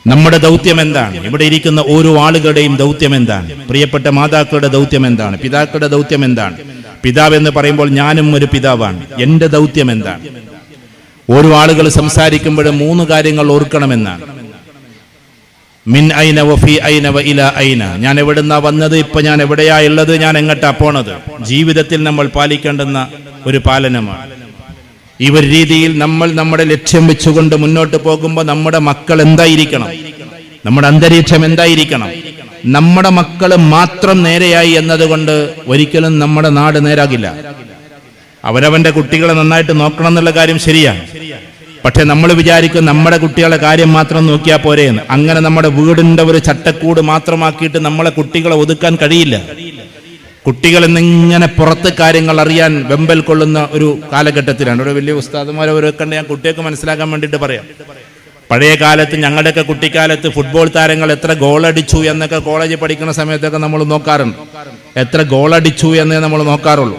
നമ്മുടെ ദൗത്യം എന്താണ്? ഇവിടെ ഇരിക്കുന്ന ഓരോ ആളുകളുടെയും ദൗത്യം എന്താണ്? പ്രിയപ്പെട്ട മാതാക്കളുടെ ദൗത്യം എന്താണ്? പിതാക്കളുടെ ദൗത്യം എന്താണ്? പിതാവ് എന്ന് പറയുമ്പോൾ ഞാനും ഒരു പിതാവാണ്. എന്റെ ദൗത്യം എന്താണ്? ഓരോ ആളുകൾ സംസാരിക്കുമ്പോഴും 3 കാര്യങ്ങൾ ഓർക്കണമെന്നാണ്. മിൻ ഐന വഫി ഐന വ ഇല ഐന. ഞാൻ എവിടുന്നാ വന്നത്, ഇപ്പൊ ഞാൻ എവിടെയാ ഉള്ളത്, ഞാൻ എങ്ങോട്ടാ പോണത്. ജീവിതത്തിൽ നമ്മൾ പാലിക്കേണ്ടുന്ന ഒരു പാലനമാണ്. ഈ ഒരു രീതിയിൽ നമ്മൾ നമ്മുടെ ലക്ഷ്യം വെച്ചുകൊണ്ട് മുന്നോട്ട് പോകുമ്പോൾ നമ്മുടെ മക്കൾ എന്തായിരിക്കണം, നമ്മുടെ അന്തരീക്ഷം എന്തായിരിക്കണം? നമ്മുടെ മക്കൾ മാത്രം നേരെയായി എന്നതുകൊണ്ട് ഒരിക്കലും നമ്മുടെ നാട് നേരാകില്ല. അവരവന്റെ കുട്ടികളെ നന്നായിട്ട് നോക്കണം എന്നുള്ള കാര്യം ശരിയാണ്. പക്ഷെ നമ്മൾ വിചാരിക്കും നമ്മുടെ കുട്ടികളെ കാര്യം മാത്രം നോക്കിയാൽ പോരെയെന്ന്. അങ്ങനെ നമ്മുടെ വീടിന്റെ ഒരു ചട്ടക്കൂട് മാത്രമാക്കിയിട്ട് നമ്മളെ കുട്ടികളെ ഒതുക്കാൻ കഴിയില്ല. കുട്ടികൾ എന്നിങ്ങനെ പുറത്ത് കാര്യങ്ങൾ അറിയാൻ വെമ്പൽ കൊള്ളുന്ന ഒരു കാലഘട്ടത്തിലാണ്. ഒരു വലിയ ഉസ്താദുമാരെ കണ്ട് ഞാൻ കുട്ടികൾക്ക് മനസ്സിലാക്കാൻ വേണ്ടിയിട്ട് പറയാം. പഴയ കാലത്ത്, ഞങ്ങളുടെയൊക്കെ കുട്ടിക്കാലത്ത് ഫുട്ബോൾ താരങ്ങൾ എത്ര ഗോളടിച്ചു എന്നൊക്കെ കോളേജിൽ പഠിക്കുന്ന സമയത്തൊക്കെ നമ്മൾ നോക്കാറുണ്ട്. എത്ര ഗോളടിച്ചു എന്നേ നമ്മൾ നോക്കാറുള്ളൂ.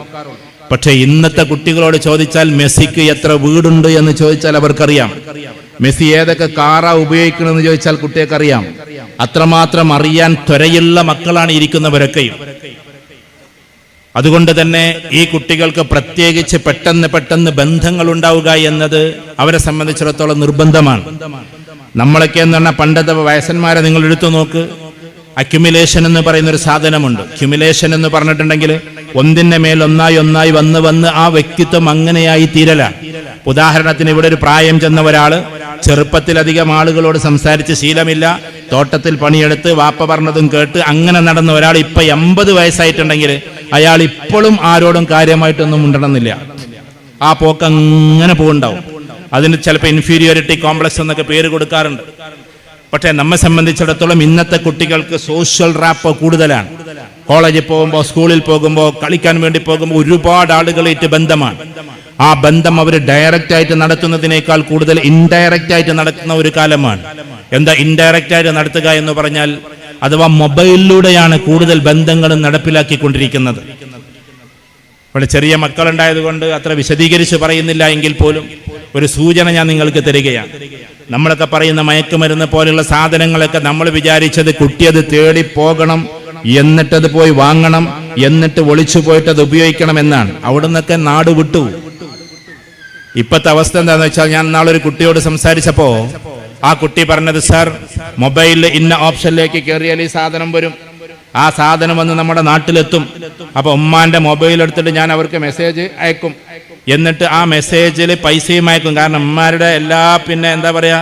പക്ഷെ ഇന്നത്തെ കുട്ടികളോട് ചോദിച്ചാൽ മെസ്സിക്ക് എത്ര വീടുണ്ട് എന്ന് ചോദിച്ചാൽ അവർക്കറിയാം. മെസ്സി ഏതൊക്കെ കാറാ ഉപയോഗിക്കണമെന്ന് ചോദിച്ചാൽ കുട്ടികൾക്കറിയാം. അത്രമാത്രം അറിയാൻ ത്വരയുള്ള മക്കളാണ് ഇരിക്കുന്നവരൊക്കെയും. അതുകൊണ്ട് തന്നെ ഈ കുട്ടികൾക്ക് പ്രത്യേകിച്ച് പെട്ടെന്ന് ബന്ധങ്ങൾ ഉണ്ടാവുക എന്നത് അവരെ സംബന്ധിച്ചിടത്തോളം നിർബന്ധമാണ്. നമ്മളൊക്കെ എന്ന് പറഞ്ഞാൽ പണ്ടത്തെ വയസ്സന്മാരെ നിങ്ങൾ എടുത്തു നോക്ക്. അക്യുമുലേഷൻ എന്ന് പറയുന്ന ഒരു സാധനമുണ്ട്. അക്യുമുലേഷൻ എന്ന് പറഞ്ഞിട്ടുണ്ടെങ്കിൽ ഒന്നിന്റെ മേൽ ഒന്നായി വന്ന് ആ വ്യക്തിത്വം അങ്ങനെയായി തീരലാണ്. ഉദാഹരണത്തിന്, ഇവിടെ ഒരു പ്രായം ചെന്ന ഒരാള് ചെറുപ്പത്തിലധികം ആളുകളോട് സംസാരിച്ച് ശീലമില്ല, തോട്ടത്തിൽ പണിയെടുത്ത് വാപ്പ പറഞ്ഞതും കേട്ട് അങ്ങനെ നടന്ന ഒരാൾ ഇപ്പൊ 80 വയസ്സായിട്ടുണ്ടെങ്കിൽ അയാൾ ഇപ്പോഴും ആരോടും കാര്യമായിട്ടൊന്നും ഉണ്ടെന്നില്ല. ആ പോക്ക് അങ്ങനെ പോകുന്നുണ്ടാവും. അതിന് ചിലപ്പോൾ ഇൻഫീരിയോറിറ്റി കോംപ്ലക്സ് എന്നൊക്കെ പേര് കൊടുക്കാറുണ്ട്. പക്ഷെ നമ്മെ സംബന്ധിച്ചിടത്തോളം ഇന്നത്തെ കുട്ടികൾക്ക് സോഷ്യൽ റാപ്പ് കൂടുതലാണ്. കോളേജിൽ പോകുമ്പോൾ, സ്കൂളിൽ പോകുമ്പോൾ, കളിക്കാൻ വേണ്ടി പോകുമ്പോൾ ഒരുപാട് ആളുകളായിട്ട് ബന്ധമാണ്. ആ ബന്ധം അവർ ഡയറക്റ്റ് ആയിട്ട് നടത്തുന്നതിനേക്കാൾ കൂടുതൽ ഇൻഡയറക്റ്റ് ആയിട്ട് നടക്കുന്ന ഒരു കാലമാണ്. എന്താ ഇൻഡയറക്റ്റ് ആയിട്ട് നടത്തുക എന്ന് പറഞ്ഞാൽ, അഥവാ മൊബൈലിലൂടെയാണ് കൂടുതൽ ബന്ധങ്ങളും നടപ്പിലാക്കിക്കൊണ്ടിരിക്കുന്നത്. ഇവിടെ ചെറിയ മക്കളുണ്ടായതുകൊണ്ട് അത്ര വിശദീകരിച്ച് പറയുന്നില്ല എങ്കിൽ പോലും ഒരു സൂചന ഞാൻ നിങ്ങൾക്ക് തരികയാണ്. നമ്മളൊക്കെ പറയുന്ന മയക്കുമരുന്ന് പോലുള്ള സാധനങ്ങളൊക്കെ നമ്മൾ വിചാരിച്ചത് കുട്ടിയത് തേടി പോകണം, എന്നിട്ടത് പോയി വാങ്ങണം, എന്നിട്ട് ഒളിച്ചു പോയിട്ട് അത് ഉപയോഗിക്കണം എന്നാണ്. അവിടെ നിന്നൊക്കെ നാട് വിട്ടു. ഇപ്പോഴത്തെ അവസ്ഥ എന്താണെന്ന് വെച്ചാൽ, ഞാൻ നാളൊരു കുട്ടിയോട് സംസാരിച്ചപ്പോ ആ കുട്ടി പറഞ്ഞത്, സാർ മൊബൈലിൽ ഇന്ന ഓപ്ഷനിലേക്ക് കയറിയാൽ ഈ സാധനം വരും, ആ സാധനം വന്ന് നമ്മുടെ നാട്ടിലെത്തും. അപ്പൊ ഉമ്മാന്റെ മൊബൈൽ എടുത്തിട്ട് ഞാൻ അവർക്ക് മെസ്സേജ് അയക്കും, എന്നിട്ട് ആ മെസ്സേജിൽ പൈസയും അയക്കും. കാരണം ഉമ്മാരുടെ എല്ലാ എന്താ പറയാ,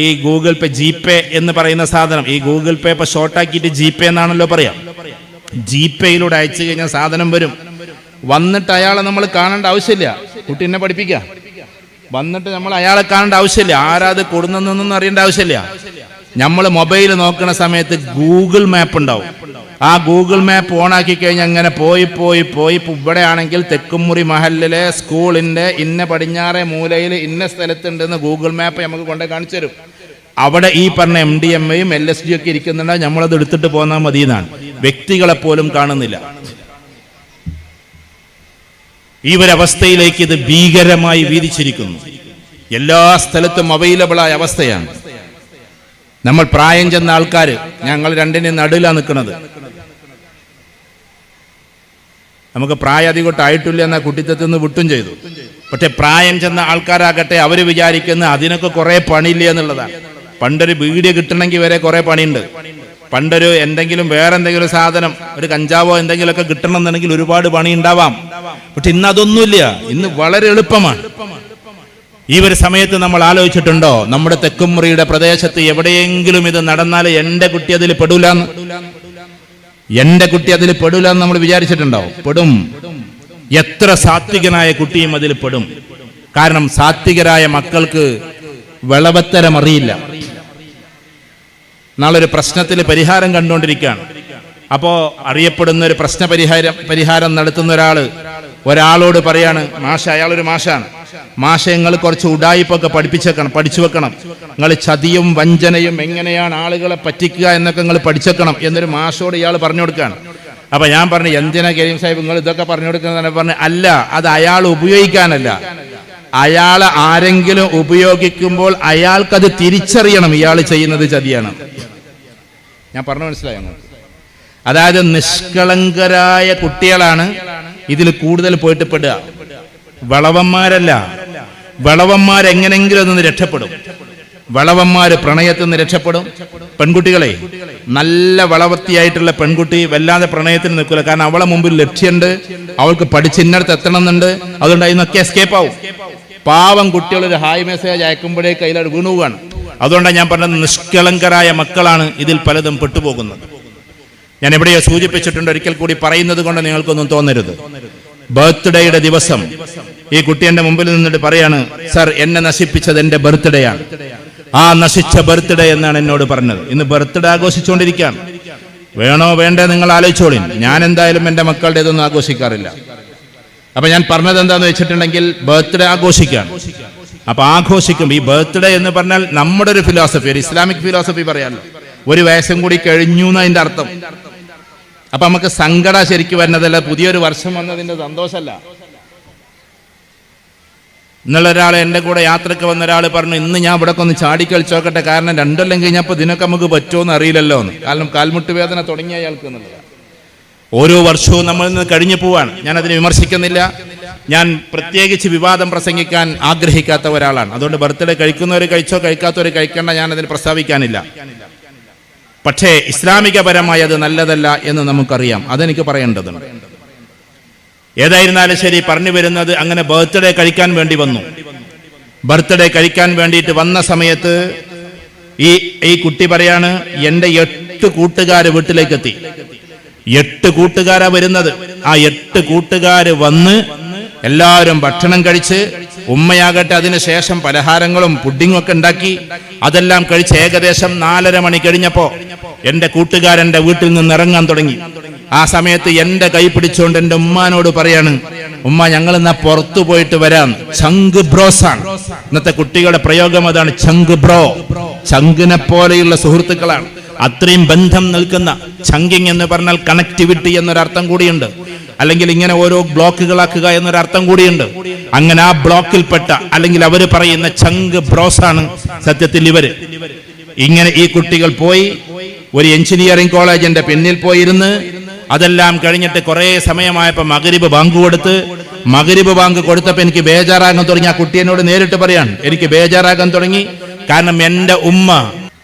ഈ ഗൂഗിൾ പേ, ജിപേ എന്ന് പറയുന്ന സാധനം, ഈ ഗൂഗിൾ പേ ഇപ്പൊ ഷോർട്ടാക്കിയിട്ട് ജിപേ എന്നാണല്ലോ പറയാം. ജിപേയിലൂടെ അയച്ചു കഴിഞ്ഞാൽ സാധനം വരും. വന്നിട്ട് അയാളെ നമ്മൾ കാണേണ്ട ആവശ്യമില്ല. കുട്ടി എന്നെ പഠിപ്പിക്കാം. വന്നിട്ട് നമ്മൾ അയാളെ കാണേണ്ട ആവശ്യമില്ല. ആരാത് കൊടുന്നൊന്നും അറിയേണ്ട ആവശ്യമില്ല. നമ്മൾ മൊബൈൽ നോക്കുന്ന സമയത്ത് ഗൂഗിൾ മാപ്പ് ഉണ്ടാവും. ആ ഗൂഗിൾ മാപ്പ് ഓണാക്കി കഴിഞ്ഞാൽ അങ്ങനെ പോയി ഇവിടെ ആണെങ്കിൽ തെക്കുംമുറി മഹലിലെ സ്കൂളിന്റെ ഇന്ന പടിഞ്ഞാറെ മൂലയിൽ ഇന്ന സ്ഥലത്തുണ്ടെന്ന് ഗൂഗിൾ മാപ്പ് നമുക്ക് കൊണ്ടേ കാണിച്ചു തരും. അവിടെ ഈ പറഞ്ഞ MDMAയും LSD ഒക്കെ ഇരിക്കുന്നുണ്ട്. നമ്മളത് എടുത്തിട്ട് പോന്നാൽ മതി എന്നാണ്. വ്യക്തികളെ പോലും കാണുന്നില്ല. ഈ ഒരവസ്ഥയിലേക്ക് ഇത് ഭീകരമായി വീതിച്ചിരിക്കുന്നു. എല്ലാ സ്ഥലത്തും അവൈലബിളായ അവസ്ഥയാണ്. നമ്മൾ പ്രായം ചെന്ന ആൾക്കാർ, ഞങ്ങൾ രണ്ടിനും നടുവിലാണ് നിൽക്കുന്നത്. നമുക്ക് പ്രായം അധികമായിട്ടില്ല എന്ന കുട്ടിത്തത്തിൽ നിന്ന് വിട്ടും ചെയ്തു. പക്ഷെ പ്രായം ചെന്ന ആൾക്കാരാകട്ടെ, അവർ വിചാരിക്കുന്ന അതിനൊക്കെ കുറെ പണിയില്ല എന്നുള്ളതാണ്. പണ്ടൊരു വീഡിയോ കിട്ടണമെങ്കിൽ വരെ കുറെ പണിയുണ്ട്. പണ്ടൊരു വേറെ എന്തെങ്കിലും സാധനം, ഒരു കഞ്ചാവോ എന്തെങ്കിലുമൊക്കെ കിട്ടണമെന്നുണ്ടെങ്കിൽ ഒരുപാട് പണി ഉണ്ടാവാം. പക്ഷെ ഇന്ന് അതൊന്നുമില്ല. ഇന്ന് വളരെ എളുപ്പമാണ്. ഈ ഒരു സമയത്ത് നമ്മൾ ആലോചിച്ചിട്ടുണ്ടോ, നമ്മുടെ തെക്കുംമുറിയുടെ പ്രദേശത്ത് എവിടെയെങ്കിലും ഇത് നടന്നാൽ എന്റെ കുട്ടി അതിൽ പെടൂലെന്ന് നമ്മൾ വിചാരിച്ചിട്ടുണ്ടോ? പെടും. എത്ര സാത്വികനായ കുട്ടിയും അതിൽ പെടും. കാരണം സാത്വികരായ മക്കൾക്ക് വിളവത്തരം അറിയില്ല. നാളൊരു പ്രശ്നത്തിൽ പരിഹാരം കണ്ടുകൊണ്ടിരിക്കുകയാണ്. അപ്പോ അറിയപ്പെടുന്ന ഒരു പ്രശ്ന പരിഹാരം നടത്തുന്ന ഒരാളോട് പറയാണ്, അയാളൊരു മാഷാണ്, നിങ്ങൾ കുറച്ച് ഉഡായിപ്പൊക്കെ പഠിച്ചു വെക്കണം. നിങ്ങൾ ചതിയും വഞ്ചനയും എങ്ങനെയാണ് ആളുകളെ പറ്റിക്കുക എന്നൊക്കെ നിങ്ങൾ പഠിച്ചെക്കണം എന്നൊരു മാഷോട് ഇയാൾ പറഞ്ഞു കൊടുക്കുകയാണ്. അപ്പൊ ഞാൻ പറഞ്ഞു, എന്തിനാ കരീം സാഹിബ് നിങ്ങൾ ഇതൊക്കെ പറഞ്ഞു കൊടുക്കുന്നത്? പറഞ്ഞു, അല്ല, അത് അയാൾ ഉപയോഗിക്കാനല്ല, അയാളെ ആരെങ്കിലും ഉപയോഗിക്കുമ്പോൾ അയാൾക്കത് തിരിച്ചറിയണം ഇയാൾ ചെയ്യുന്നത് ചതിയാണ്. ഞാൻ പറഞ്ഞു മനസ്സിലായോ? അതായത് നിഷ്കളങ്കരായ കുട്ടികളാണ് ഇതിൽ കൂടുതൽ പോയിട്ട് പെടുക. വളവന്മാരല്ല. വളവന്മാരെങ്ങനെങ്കിലും ഒന്ന് രക്ഷപ്പെടും. വളവന്മാര് പ്രണയത്തിൽ നിന്ന് രക്ഷപ്പെടും. പെൺകുട്ടികളെ, നല്ല വളവത്തിയായിട്ടുള്ള പെൺകുട്ടി വല്ലാതെ പ്രണയത്തിന് നിൽക്കില്ല. കാരണം അവളെ മുമ്പിൽ ലക്ഷ്യമുണ്ട്, അവൾക്ക് പഠിച്ചിന്നടത്ത് എത്തണം എന്നുണ്ട്. അതുകൊണ്ട് അതിനൊക്കെ എസ്കേപ്പ് ആവും. പാവം കുട്ടികൾ ഒരു ഹായ് മെസ്സേജ് അയക്കുമ്പോഴേക്ക് അതിലവിടെ വീണു പോവാണ്. അതുകൊണ്ടാണ് ഞാൻ പറഞ്ഞത്, നിഷ്കളങ്കരായ മക്കളാണ് ഇതിൽ പലതും പെട്ടുപോകുന്നത്. ഞാൻ എവിടെയോ സൂചിപ്പിച്ചിട്ടുണ്ട്, ഒരിക്കൽ കൂടി പറയുന്നത് കൊണ്ട് നിങ്ങൾക്കൊന്നും തോന്നരുത്. ബർത്ത്ഡേയുടെ ദിവസം ഈ കുട്ടി എന്റെ മുമ്പിൽ നിന്നിട്ട് പറയാണ്, സർ, എന്നെ നശിപ്പിച്ചത് എന്റെ ബർത്ത്ഡേ ആണ്. ആ നശിച്ച ബർത്ത്ഡേ എന്നാണ് എന്നോട് പറഞ്ഞത്. ഇന്ന് ബർത്ത്ഡേ ആഘോഷിച്ചുകൊണ്ടിരിക്കുകയാണ്. വേണോ വേണ്ടേ നിങ്ങൾ ആലോചിച്ചോളി. ഞാൻ എന്തായാലും എന്റെ മക്കളുടെ ഇതൊന്നും ആഘോഷിക്കാറില്ല. അപ്പൊ ഞാൻ പറഞ്ഞത് എന്താന്ന് വെച്ചിട്ടുണ്ടെങ്കിൽ, ബർത്ത്ഡേ ആഘോഷിക്കുകയാണ്. അപ്പൊ ആഘോഷിക്കും. ഈ ബർത്ത്ഡേ എന്ന് പറഞ്ഞാൽ നമ്മുടെ ഒരു ഫിലോസഫി, ഒരു ഇസ്ലാമിക് ഫിലോസഫി പറയാമല്ലോ. ഒരു വയസ്സും കൂടി കഴിഞ്ഞു എന്നതിന്റെ അർത്ഥം. അപ്പൊ നമുക്ക് സങ്കട ശരിക്കും വരുന്നതല്ല, പുതിയൊരു വർഷം വന്നതിന്റെ സന്തോഷമല്ല. ഇന്നലെ ഒരാൾ എൻ്റെ കൂടെ യാത്രക്ക് വന്ന ഒരാൾ പറഞ്ഞു, ഇന്ന് ഞാൻ ഇവിടെ ഒന്ന് ചാടിക്കളിച്ചോക്കട്ടെ, കാരണം 2 കൊല്ലം കഴിഞ്ഞപ്പോൾ ഇതിനൊക്കെ നമുക്ക് പറ്റുമോന്ന് അറിയില്ലല്ലോ എന്ന്. കാരണം കാൽമുട്ട് വേദന തുടങ്ങിയ അയാൾക്ക് എന്നുള്ളത്. ഓരോ വർഷവും നമ്മൾ നിന്ന് കഴിഞ്ഞു പോവാണ്. ഞാൻ അതിനെ വിമർശിക്കുന്നില്ല. ഞാൻ പ്രത്യേകിച്ച് വിവാദം പ്രസംഗിക്കാൻ ആഗ്രഹിക്കാത്ത ഒരാളാണ്. അതുകൊണ്ട് ബർത്ത്ഡേ കഴിക്കുന്നവർ കഴിച്ചോ, കഴിക്കാത്തവർ കഴിക്കേണ്ട, ഞാൻ അതിന് പ്രസ്താവിക്കാനില്ല. പക്ഷേ ഇസ്ലാമികപരമായി അത് നല്ലതല്ല എന്ന് നമുക്കറിയാം. അതെനിക്ക് പറയേണ്ടതുണ്ട്. ഏതായിരുന്നാലും ശരി, പറഞ്ഞു വരുന്നത്, അങ്ങനെ ബർത്ത്ഡേ കഴിക്കാൻ വേണ്ടി വന്നു. ബർത്ത്ഡേ കഴിക്കാൻ വേണ്ടിയിട്ട് വന്ന സമയത്ത് ഈ കുട്ടി പറയാണ്, എൻ്റെ 8 കൂട്ടുകാർ വീട്ടിലേക്ക് എത്തി. 8 കൂട്ടുകാരാ വരുന്നത്. ആ 8 കൂട്ടുകാര് വന്ന് എല്ലാവരും ഭക്ഷണം കഴിച്ച്, ഉമ്മയാകട്ടെ അതിനുശേഷം പലഹാരങ്ങളും പുഡിങ്ങും ഒക്കെ ഉണ്ടാക്കി. അതെല്ലാം കഴിച്ച് ഏകദേശം 4:30 മണി കഴിഞ്ഞപ്പോ എന്റെ കൂട്ടുകാരന്റെ വീട്ടിൽ നിന്ന് ഇറങ്ങാൻ തുടങ്ങി. ആ സമയത്ത് എന്റെ കൈ പിടിച്ചുകൊണ്ട് എന്റെ ഉമ്മാനോട് പറയാണ്, ഉമ്മ, ഞങ്ങൾ എന്നാ പുറത്തു പോയിട്ട് വരാം. ചങ്ക് ബ്രോസാണ് ഇന്നത്തെ കുട്ടികളുടെ പ്രയോഗം. അതാണ് ചങ്ക് ബ്രോ. ചങ്കിനെ പോലെയുള്ള സുഹൃത്തുക്കളാണ്. അത്രയും ബന്ധം നിൽക്കുന്ന. ചങ്കിങ് എന്ന് പറഞ്ഞാൽ കണക്ടിവിറ്റി എന്നൊരർത്ഥം കൂടിയുണ്ട്. അല്ലെങ്കിൽ ഇങ്ങനെ ഓരോ ബ്ലോക്കുകളാക്കുക എന്നൊരർത്ഥം കൂടിയുണ്ട്. അങ്ങനെ ആ ബ്ലോക്കിൽപ്പെട്ട, അല്ലെങ്കിൽ അവര് പറയുന്ന ചങ്ക് ബ്രോസാണ് സത്യത്തിൽ ഇവര്. ഇങ്ങനെ ഈ കുട്ടികൾ പോയി ഒരു എഞ്ചിനീയറിംഗ് കോളേജിന്റെ പിന്നിൽ പോയിരുന്ന് അതെല്ലാം കഴിഞ്ഞിട്ട് കുറെ സമയമായപ്പോ മഗ്രിബ് ബാങ്ക് കൊടുത്ത്. മഗ്രിബ് ബാങ്ക് കൊടുത്തപ്പോ എനിക്ക് ബേജാറാകാൻ തുടങ്ങി. ആ കുട്ടി എന്നോട് നേരിട്ട് പറയാണ്, എനിക്ക് ബേജാറാകാൻ തുടങ്ങി. കാരണം എന്റെ ഉമ്മ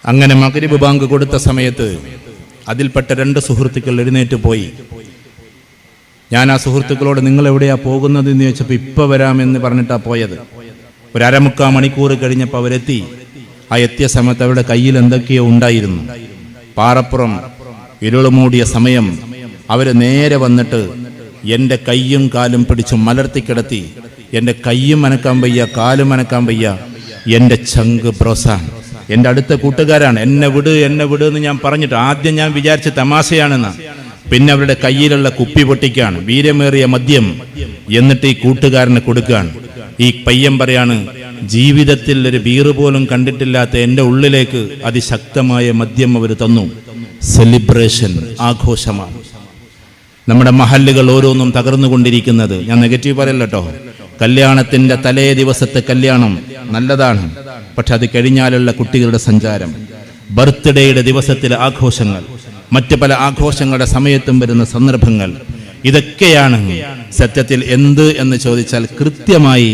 അങ്ങനെ മഗ്രിബ് ബാങ്ക് കൊടുത്ത സമയത്ത് അതിൽപ്പെട്ട 2 സുഹൃത്തുക്കൾ എഴുന്നേറ്റ് പോയി. ഞാൻ ആ സുഹൃത്തുക്കളോട്, നിങ്ങൾ എവിടെയാ പോകുന്നത് എന്ന് ചോദിച്ചപ്പോൾ, ഇപ്പൊ വരാമെന്ന് പറഞ്ഞിട്ടാ പോയത്. ഒരു 1/4 മണിക്കൂർ കഴിഞ്ഞപ്പോൾ അവരെത്തി. ആ എത്തിയ സമയത്ത് അവരുടെ കയ്യിൽ എന്തൊക്കെയോ ഉണ്ടായിരുന്നു. പാറപ്പുറം ഇരുളുമൂടിയ സമയം. അവര് നേരെ വന്നിട്ട് എൻ്റെ കയ്യും കാലും പിടിച്ച് മലർത്തിക്കിടത്തി. എൻ്റെ കയ്യും അനക്കാൻ വയ്യ, കാലും അനക്കാൻ വയ്യ. എൻ്റെ ചങ്ക് ബ്രോസാണ്, എൻ്റെ അടുത്ത കൂട്ടുകാരാണ്. എന്നെ വിട് എന്ന് ഞാൻ പറഞ്ഞിട്ട് ആദ്യം ഞാൻ വിചാരിച്ച തമാശയാണെന്ന്. പിന്നെ അവരുടെ കയ്യിലുള്ള കുപ്പി പൊട്ടിക്കാണ്, വീര്യമേറിയ മദ്യം. എന്നിട്ട് ഈ കൂട്ടുകാരന് കൊടുക്കുകയാണ്. ഈ പയ്യൻ പറയാണ്, ജീവിതത്തിൽ ഒരു ബീറ് പോലും കണ്ടിട്ടില്ലാത്ത എൻ്റെ ഉള്ളിലേക്ക് അതിശക്തമായ മദ്യം അവർ തന്നു. സെലിബ്രേഷൻ, ആഘോഷമാണ്. നമ്മുടെ മഹല്ലുകൾ ഓരോന്നും തകർന്നുകൊണ്ടിരിക്കുന്നത്. ഞാൻ നെഗറ്റീവ് പറയല്ല കേട്ടോ. കല്യാണത്തിന്റെ തലേ ദിവസത്തെ കല്യാണം നല്ലതാണ്, പക്ഷെ അത് കഴിഞ്ഞാലുള്ള കുട്ടികളുടെ സഞ്ചാരം, ബർത്ത്ഡേയുടെ ദിവസത്തിലെ ആഘോഷങ്ങൾ, മറ്റ് പല ആഘോഷങ്ങളുടെ സമയത്തും വരുന്ന സന്ദർഭങ്ങൾ, ഇതൊക്കെയാണ് സത്യത്തിൽ എന്ത് എന്ന് ചോദിച്ചാൽ കൃത്യമായി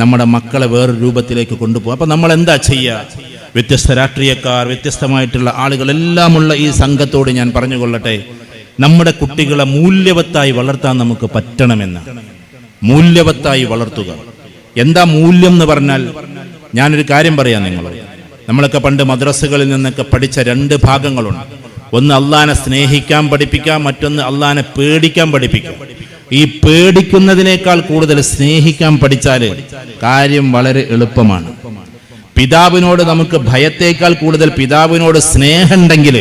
നമ്മുടെ മക്കളെ വേറൊരു രൂപത്തിലേക്ക് കൊണ്ടുപോകും. അപ്പൊ നമ്മൾ എന്താ ചെയ്യുക? വ്യത്യസ്ത രാഷ്ട്രീയക്കാർ, വ്യത്യസ്തമായിട്ടുള്ള ആളുകളെല്ലാമുള്ള ഈ സംഘത്തോട് ഞാൻ പറഞ്ഞുകൊള്ളട്ടെ, നമ്മുടെ കുട്ടികളെ മൂല്യവത്തായി വളർത്താൻ നമുക്ക് പറ്റണമെന്ന്. മൂല്യവത്തായി വളർത്തുക. എന്താ മൂല്യം എന്ന് പറഞ്ഞാൽ, ഞാനൊരു കാര്യം പറയാം നിങ്ങളോട്. നമ്മളൊക്കെ പണ്ട് മദ്രസകളിൽ നിന്നൊക്കെ പഠിച്ച 2 ഭാഗങ്ങളുണ്ട്. ഒന്ന് അള്ളാനെ സ്നേഹിക്കാൻ പഠിപ്പിക്കാം, മറ്റൊന്ന് അള്ളാനെ പേടിക്കാൻ പഠിപ്പിക്കാം. ഈ പേടിക്കുന്നതിനേക്കാൾ കൂടുതൽ സ്നേഹിക്കാൻ പഠിച്ചാൽ കാര്യം വളരെ എളുപ്പമാണ്. പിതാവിനോട് നമുക്ക് ഭയത്തേക്കാൾ കൂടുതൽ പിതാവിനോട് സ്നേഹം ഉണ്ടെങ്കിൽ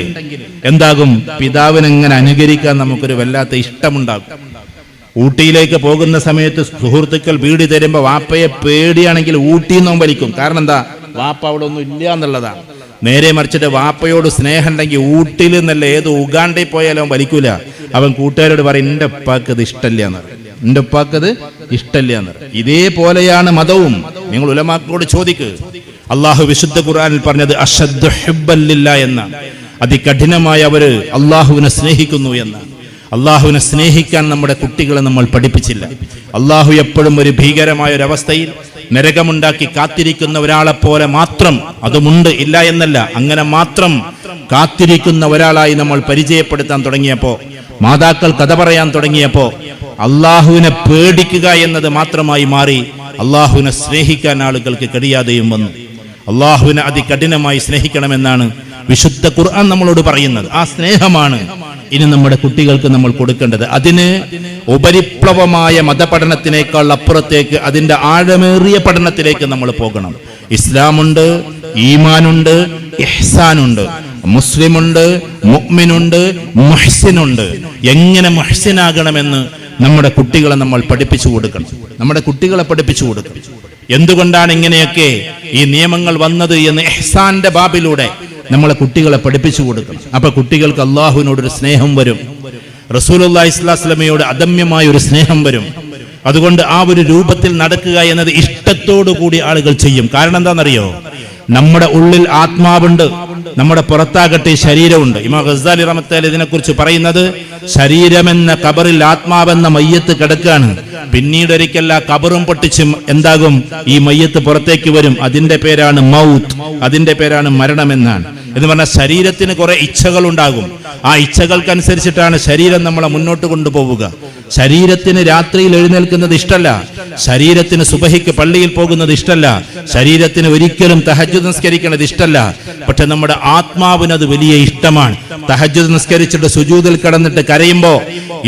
എന്താകും? പിതാവിനെങ്ങനെ അനുകരിക്കാൻ നമുക്കൊരു വല്ലാത്ത ഇഷ്ടമുണ്ടാകും. ഊട്ടിയിലേക്ക് പോകുന്ന സമയത്ത് സുഹൃത്തുക്കൾ വീട് തരുമ്പോൾ വാപ്പയെ പേടിയാണെങ്കിൽ ഊട്ടിന്നോ വലിക്കും. കാരണം എന്താ? വാപ്പ അവിടെ ഒന്നും ഇല്ല എന്നുള്ളതാണ്. നേരെ മറിച്ചിട്ട് വാപ്പയോട് സ്നേഹം ഉണ്ടെങ്കിൽ ഊട്ടിയിൽ നിന്നല്ല, ഏത് ഉഗാണ്ടയിൽ പോയാലും വലിക്കൂല. അവൻ കൂട്ടുകാരോട് പറയും, എൻ്റെ ഉപ്പാക്ക് ഇത് ഇഷ്ടമില്ല എന്ന് പറയും, എൻ്റെ ഉപ്പാക്ക് ഇത് ഇഷ്ടമില്ല എന്ന് പറയും. ഇതേപോലെയാണ് മതവും. നിങ്ങൾ ഉലമാക്കളോട് ചോദിക്ക്. അള്ളാഹു വിശുദ്ധ ഖുർആനിൽ പറഞ്ഞത് അശദ്ദു ഹുബ്ബൻ ലില്ലാഹ് എന്നാണ്. അതികഠിനമായി അവര് അള്ളാഹുവിനെ സ്നേഹിക്കുന്നു എന്നാണ്. അള്ളാഹുവിനെ സ്നേഹിക്കാൻ നമ്മുടെ കുട്ടികളെ നമ്മൾ പഠിപ്പിച്ചില്ല. അള്ളാഹു എപ്പോഴും ഒരു ഭീകരമായ ഒരു അവസ്ഥയിൽ നരകമുണ്ടാക്കി കാത്തിരിക്കുന്ന ഒരാളെ പോലെ മാത്രം, അതുമുണ്ട് ഇല്ല എന്നല്ല, അങ്ങനെ മാത്രം കാത്തിരിക്കുന്ന ഒരാളായി നമ്മൾ പരിചയപ്പെടുത്താൻ തുടങ്ങിയപ്പോ, മാതാക്കൾ കഥ പറയാൻ തുടങ്ങിയപ്പോ അള്ളാഹുവിനെ പേടിക്കുക എന്നത് മാത്രമായി മാറി. അള്ളാഹുവിനെ സ്നേഹിക്കാൻ ആളുകൾക്ക് കഴിയാതെയും വന്നു. അള്ളാഹുവിനെ അതികഠിനമായി സ്നേഹിക്കണമെന്നാണ് വിശുദ്ധ ഖുർആൻ നമ്മളോട് പറയുന്നത്. ആ സ്നേഹമാണ് ഇനി നമ്മുടെ കുട്ടികൾക്ക് നമ്മൾ കൊടുക്കേണ്ടത്. അതിന് ഉപരിപ്ലവമായ മതപഠനത്തിനേക്കാൾ അപ്പുറത്തേക്ക് അതിന്റെ ആഴമേറിയ പഠനത്തിലേക്ക് നമ്മൾ പോകണം. ഇസ്ലാമുണ്ട്, ഈമാനുണ്ട്, ഇഹ്സാനുണ്ട്, മുസ്ലിമുണ്ട്, മുഅ്മിനുണ്ട്, മുഹ്സിനുണ്ട്. എങ്ങനെ മുഹ്സിനാകണമെന്ന് നമ്മുടെ കുട്ടികളെ നമ്മൾ പഠിപ്പിച്ചു കൊടുക്കണം. നമ്മുടെ കുട്ടികളെ പഠിപ്പിച്ചു കൊടുക്കണം. എന്തുകൊണ്ടാണ് ഇങ്ങനെയൊക്കെ ഈ നിയമങ്ങൾ വന്നത് എന്ന് ഇഹ്സാന്റെ ബാബിലൂടെ നമ്മളെ കുട്ടികളെ പഠിപ്പിച്ചു കൊടുക്കണം. അപ്പൊ കുട്ടികൾക്ക് അള്ളാഹുവിനോടൊരു സ്നേഹം വരും, റസൂലുള്ളാഹി സ്വല്ലല്ലാഹു അലൈഹി വസല്ലമയോട് അദമ്യമായ ഒരു സ്നേഹം വരും. അതുകൊണ്ട് ആ ഒരു രൂപത്തിൽ നടക്കുക എന്നത് ഇഷ്ടത്തോടു കൂടി ആളുകൾ ചെയ്യും. കാരണം എന്താണെന്നറിയോ? നമ്മുടെ ഉള്ളിൽ ആത്മാവുണ്ട്, നമ്മുടെ പുറത്താകട്ടെ ശരീരമുണ്ട്. ഇമാം ഗസ്സാലി റഹ്മത്തുള്ളാഹി ഇതിനെക്കുറിച്ച് പറയുന്നത്, ശരീരമെന്ന കബറിൽ ആത്മാവെന്ന മയ്യത്ത് കിടക്കാണ്. പിന്നീട് ഒരിക്കൽ ആ കബറും പൊട്ടിച്ചും എന്താകും? ഈ മയ്യത്ത് പുറത്തേക്ക് വരും. അതിന്റെ പേരാണ് മൗത്ത്, അതിന്റെ പേരാണ് മരണമെന്നാണ്. എന്ന് പറഞ്ഞാൽ ശരീരത്തിന് കുറെ ഇച്ഛകൾ ഉണ്ടാകും. ആ ഇച്ഛകൾക്കനുസരിച്ചിട്ടാണ് ശരീരം നമ്മളെ മുന്നോട്ട് കൊണ്ടുപോവുക. ശരീരത്തിന് രാത്രിയിൽ എഴുന്നേൽക്കുന്നത് ഇഷ്ടമല്ല, ശരീരത്തിന് സുബഹിക്ക് പള്ളിയിൽ പോകുന്നത് ഇഷ്ടമല്ല, ശരീരത്തിന് ഒരിക്കലും തഹജ്ജുദ് നിസ്കരിക്കുന്നത് ഇഷ്ടമല്ല. പക്ഷെ നമ്മുടെ ആത്മാവിനത് വലിയ ഇഷ്ടമാണ്. തഹജ്ജുദ് നിസ്കരിച്ചിട്ട് സുജൂദിൽ കിടന്നിട്ട് കരയുമ്പോ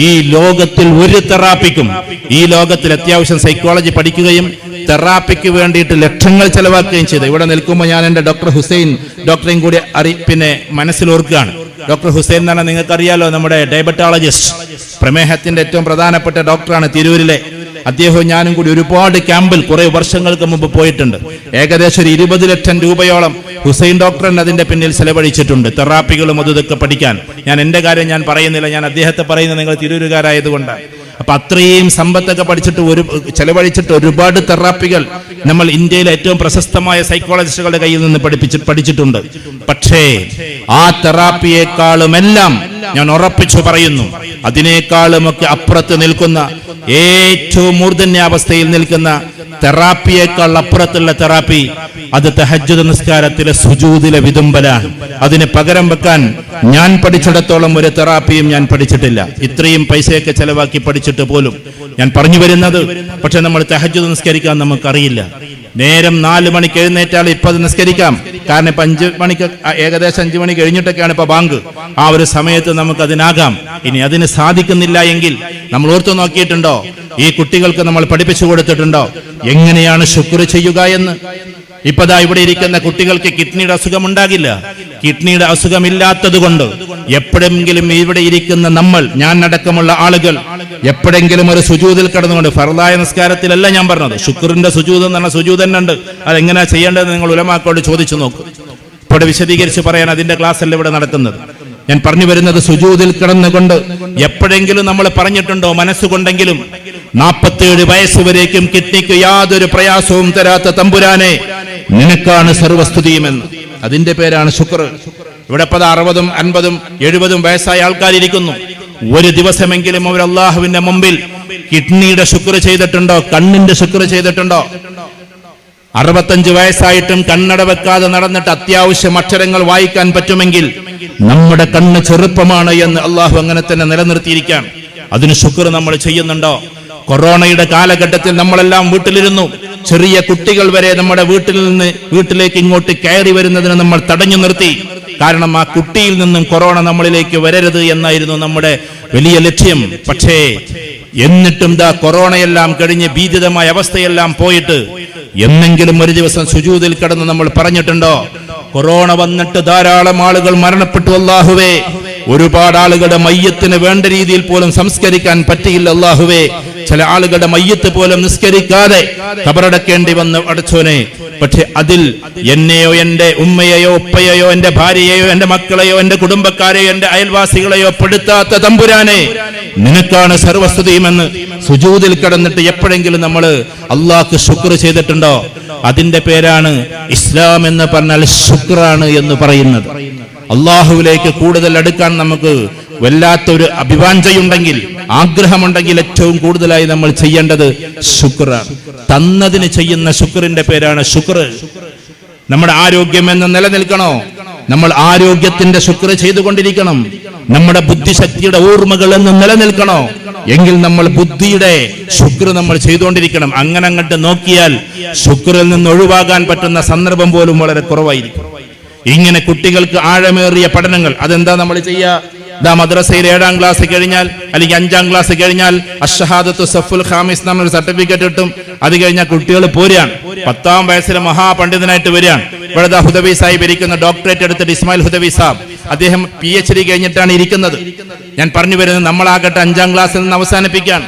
ഈ ലോകത്തിൽ ഒരു തെറാപ്പിക്കും, ഈ ലോകത്തിൽ അത്യാവശ്യം സൈക്കോളജി പഠിക്കുകയും തെറാപ്പിക്ക് വേണ്ടിയിട്ട് ലക്ഷങ്ങൾ ചെലവാക്കുകയും ചെയ്തു. ഇവിടെ നിൽക്കുമ്പോൾ ഞാൻ എൻ്റെ ഡോക്ടർ ഹുസൈൻ ഡോക്ടറെയും കൂടി മനസ്സിലോർക്കുകയാണ്. ഡോക്ടർ ഹുസൈൻ എന്ന് പറഞ്ഞാൽ നിങ്ങൾക്കറിയാലോ, നമ്മുടെ ഡയബറ്റോളജിസ്റ്റ്, പ്രമേഹത്തിന്റെ ഏറ്റവും പ്രധാനപ്പെട്ട ഡോക്ടറാണ് തിരൂരിലെ. അദ്ദേഹവും ഞാനും കൂടി ഒരുപാട് ക്യാമ്പിൽ കുറെ വർഷങ്ങൾക്ക് മുമ്പ് പോയിട്ടുണ്ട്. ഏകദേശം ഒരു 20 ലക്ഷം രൂപയോളം ഹുസൈൻ ഡോക്ടറിന് അതിന്റെ പിന്നിൽ ചെലവഴിച്ചിട്ടുണ്ട്, തെറാപ്പികളും അതൊക്കെ പഠിക്കാൻ. ഞാൻ എന്റെ കാര്യം ഞാൻ പറയുന്നില്ല, ഞാൻ അദ്ദേഹത്തെ പറയുന്നത് നിങ്ങൾ തിരൂരുകാരായതുകൊണ്ടാണ്. അപ്പൊ അത്രയും സമ്പത്തൊക്കെ ചെലവഴിച്ചിട്ട് ഒരുപാട് തെറാപ്പികൾ നമ്മൾ ഇന്ത്യയിലെ ഏറ്റവും പ്രശസ്തമായ സൈക്കോളജിസ്റ്റുകളുടെ കയ്യിൽ നിന്ന് പഠിച്ചിട്ടുണ്ട്. പക്ഷേ ആ തെറാപ്പിയെക്കാളുമെല്ലാം ഞാൻ ഉറപ്പിച്ചു പറയുന്നു, അതിനേക്കാളുമൊക്കെ അപ്പുറത്ത് നിൽക്കുന്ന, ഏറ്റവും മൂർധന്യാവസ്ഥയിൽ നിൽക്കുന്ന തെറാപ്പിയേക്കാൾ അപ്പുറത്തുള്ള തെറാപ്പി അത് തഹജ്ജുദ് നിസ്കാരത്തിലെ സുജൂദിലെ വിതുമ്പലാണ്. അതിന് പകരം വെക്കാൻ ഞാൻ പഠിച്ചിടത്തോളം ഒരു തെറാപ്പിയും ഞാൻ പഠിച്ചിട്ടില്ല. ഇത്രയും പൈസയൊക്കെ ചെലവാക്കി പഠിച്ചിട്ട് പോലും ഞാൻ പറഞ്ഞു വരുന്നത്, പക്ഷെ നമ്മൾ തഹജ്ജുദ് നിസ്കരിക്കാൻ നമുക്കറിയില്ല. നേരം 4 മണിക്ക് എഴുന്നേറ്റാൽ ഇപ്പൊ അത് നിസ്കരിക്കാം. കാരണം ഇപ്പൊ 5 മണിക്ക്, ഏകദേശം 5 മണി കഴിഞ്ഞിട്ടൊക്കെയാണ് ഇപ്പൊ ബാങ്ക്. ആ ഒരു സമയത്ത് നമുക്ക് അതിനാകാം. ഇനി അതിന് സാധിക്കുന്നില്ല എങ്കിൽ നമ്മൾ ഓർത്തു നോക്കിയിട്ടുണ്ടോ? ഈ കുട്ടികൾക്ക് നമ്മൾ പഠിപ്പിച്ചു കൊടുത്തിട്ടുണ്ടോ എങ്ങനെയാണ് ശുക്ർ ചെയ്യുക എന്ന്? ഇപ്പതാ ഇവിടെ ഇരിക്കുന്ന കുട്ടികൾക്ക് കിഡ്നിയുടെ അസുഖം ഉണ്ടാകില്ല. കിഡ്നിയുടെ അസുഖമില്ലാത്തത് കൊണ്ട് എപ്പോഴെങ്കിലും ഇവിടെ ഇരിക്കുന്ന നമ്മൾ, ഞാൻ അടക്കമുള്ള ആളുകൾ എപ്പോഴെങ്കിലും ഒരു സുജൂദിൽ കിടന്നുകൊണ്ട്, ഫർദായ നിസ്കാരത്തിലല്ല ഞാൻ പറഞ്ഞത്, ശുക്റിന്റെ സുജൂദ് എന്ന് പറഞ്ഞ സുജൂദ് തന്നെ ഉണ്ട്. അതെങ്ങനെയാ ചെയ്യേണ്ടതെന്ന് നിങ്ങൾ ഉലമാക്കളോട് ചോദിച്ചു നോക്കും. ഇവിടെ വിശദീകരിച്ച് പറയാൻ അതിന്റെ ക്ലാസ് അല്ല ഇവിടെ നടക്കുന്നത്. ഞാൻ പറഞ്ഞു വരുന്നത്, സുജൂദിൽ കിടന്നുകൊണ്ട് എപ്പോഴെങ്കിലും നമ്മൾ പറഞ്ഞിട്ടുണ്ടോ മനസ്സുകൊണ്ടെങ്കിലും, 47 വയസ്സുവരേക്കും കിഡ്നിക്ക് യാതൊരു പ്രയാസവും തരാത്ത തമ്പുരാനെ, നിനക്കാണ് സർവസ്തുതിയുമെന്ന്. അതിന്റെ പേരാണ് ശുക്ർ. ഇവിടെ 60, 50, 70 വയസ്സായ ആൾക്കാരിയ്ക്കുന്നു. ഒരു ദിവസമെങ്കിലും അവർ അള്ളാഹുവിന്റെ മുമ്പിൽ കിഡ്നിയുടെ ശുക്ർ ചെയ്തിട്ടുണ്ടോ? കണ്ണിന്റെ ശുക്ർ ചെയ്തിട്ടുണ്ടോ? 65 വയസ്സായിട്ടും കണ്ണട വെക്കാതെ നടന്നിട്ട് അത്യാവശ്യം അക്ഷരങ്ങൾ വായിക്കാൻ പറ്റുമെങ്കിൽ നമ്മുടെ കണ്ണ് ചെറുപ്പമാണ് എന്ന് അള്ളാഹു അങ്ങനെ തന്നെ നിലനിർത്തിയിരിക്കാം. അതിന് ശുക്ർ നമ്മൾ ചെയ്യുന്നുണ്ടോ? കൊറോണയുടെ കാലഘട്ടത്തിൽ നമ്മളെല്ലാം വീട്ടിലിരുന്നു. ചെറിയ കുട്ടികൾ വരെ നമ്മുടെ വീട്ടിലേക്ക് ഇങ്ങോട്ട് കയറി വരുന്നതിന് നമ്മൾ തടഞ്ഞു നിർത്തി. കാരണം ആ കുട്ടിയിൽ നിന്നും കൊറോണ നമ്മളിലേക്ക് വരരുത് എന്നായിരുന്നു നമ്മുടെ വലിയ ലക്ഷ്യം. പക്ഷേ എന്നിട്ടും കൊറോണയെല്ലാം കഴിഞ്ഞ് ഭീതിതമായ അവസ്ഥയെല്ലാം പോയിട്ട് എന്നെങ്കിലും ഒരു ദിവസം സുജൂദിൽ കിടന്ന് നമ്മൾ പറഞ്ഞിട്ടുണ്ടോ, കൊറോണ വന്നിട്ട് ധാരാളം ആളുകൾ മരണപ്പെട്ടു അല്ലാഹുവേ, ഒരുപാട് ആളുകളുടെ മയ്യത്തിന് വേണ്ട രീതിയിൽ പോലും സംസ്കരിക്കാൻ പറ്റിയില്ല അല്ലാഹുവേ, ചില ആളുകളുടെ മയ്യത്ത് പോലും നിസ്കരിക്കാതെ ഖബറടക്കേണ്ടി വന്നു അടച്ചോനെ. പക്ഷെ അതിൽ എന്നെയോ എന്റെ ഉമ്മയെയോ ഉപ്പയെയോ എന്റെ ഭാര്യയെയോ എന്റെ മക്കളെയോ എന്റെ കുടുംബക്കാരെയോ എന്റെ അയൽവാസികളെയോ പെടുത്താത്ത തമ്പുരാനെ, നിനക്കാണ് സർവസ്തുതിയുമെന്ന് സുജൂദിൽ കിടന്നിട്ട് എപ്പോഴെങ്കിലും നമ്മൾ അള്ളാഹ്ക്ക് ശുക്ർ ചെയ്തിട്ടുണ്ടോ? അതിന്റെ പേരാണ് ഇസ്ലാം എന്ന് പറഞ്ഞാൽ ശുക്റാണ് എന്ന് പറയുന്നത്. അള്ളാഹുവിലേക്ക് കൂടുതൽ അടുക്കാൻ നമുക്ക് വല്ലാത്തൊരു അഭിവാഞ്ചയുണ്ടെങ്കിൽ, ആഗ്രഹമുണ്ടെങ്കിൽ ഏറ്റവും കൂടുതലായി നമ്മൾ ചെയ്യേണ്ടത് ശുക്റാണ്. തന്നതിന് ചെയ്യുന്ന ശുക്റിന്റെ പേരാണ് ശുക്ർ. നമ്മുടെ ആരോഗ്യം എന്ന് നിലനിൽക്കണോ, നമ്മൾ ആരോഗ്യത്തിന്റെ ശുക്ർ ചെയ്തുകൊണ്ടിരിക്കണം. നമ്മുടെ ബുദ്ധിശക്തിയുടെ ഓർമ്മകൾ എന്ന് നിലനിൽക്കണോ, എങ്കിൽ നമ്മൾ ബുദ്ധിയുടെ ശുക്ർ നമ്മൾ ചെയ്തുകൊണ്ടിരിക്കണം. അങ്ങനെ അങ്ങോട്ട് നോക്കിയാൽ ശുക്റിൽ നിന്ന് ഒഴിവാകാൻ പറ്റുന്ന സന്ദർഭം പോലും വളരെ കുറവായിരിക്കും. ഇങ്ങനെ കുട്ടികൾക്ക് ആഴമേറിയ പഠനങ്ങൾ, അതെന്താ നമ്മൾ ചെയ്യുക? മദ്രസയിൽ 7ാം ക്ലാസ് കഴിഞ്ഞാൽ അല്ലെങ്കിൽ 5ാം ക്ലാസ് കഴിഞ്ഞാൽ അഷ്ഹദത്തു സഫുൽ ഖാമിസ് എന്നൊരു സർട്ടിഫിക്കറ്റ് കിട്ടും. അത് കഴിഞ്ഞാൽ കുട്ടികൾ പോരുകയാണ്. 10ാം വയസ്സിൽ മഹാപണ്ഡിതനായിട്ട് വരികയാണ്. ഇവിടെ ഹുദവി സാഹിബ് ഇരിക്കുന്ന, ഡോക്ടറേറ്റ് എടുത്തിട്ട് ഇസ്മായിൽ ഹുദവി സാഹിബ്, അദ്ദേഹം PhD കഴിഞ്ഞിട്ടാണ് ഇരിക്കുന്നത്. ഞാൻ പറഞ്ഞു വരുന്നത്, നമ്മളാകട്ടെ 5ാം ക്ലാസ്സിൽ നിന്ന് അവസാനിപ്പിക്കാൻ.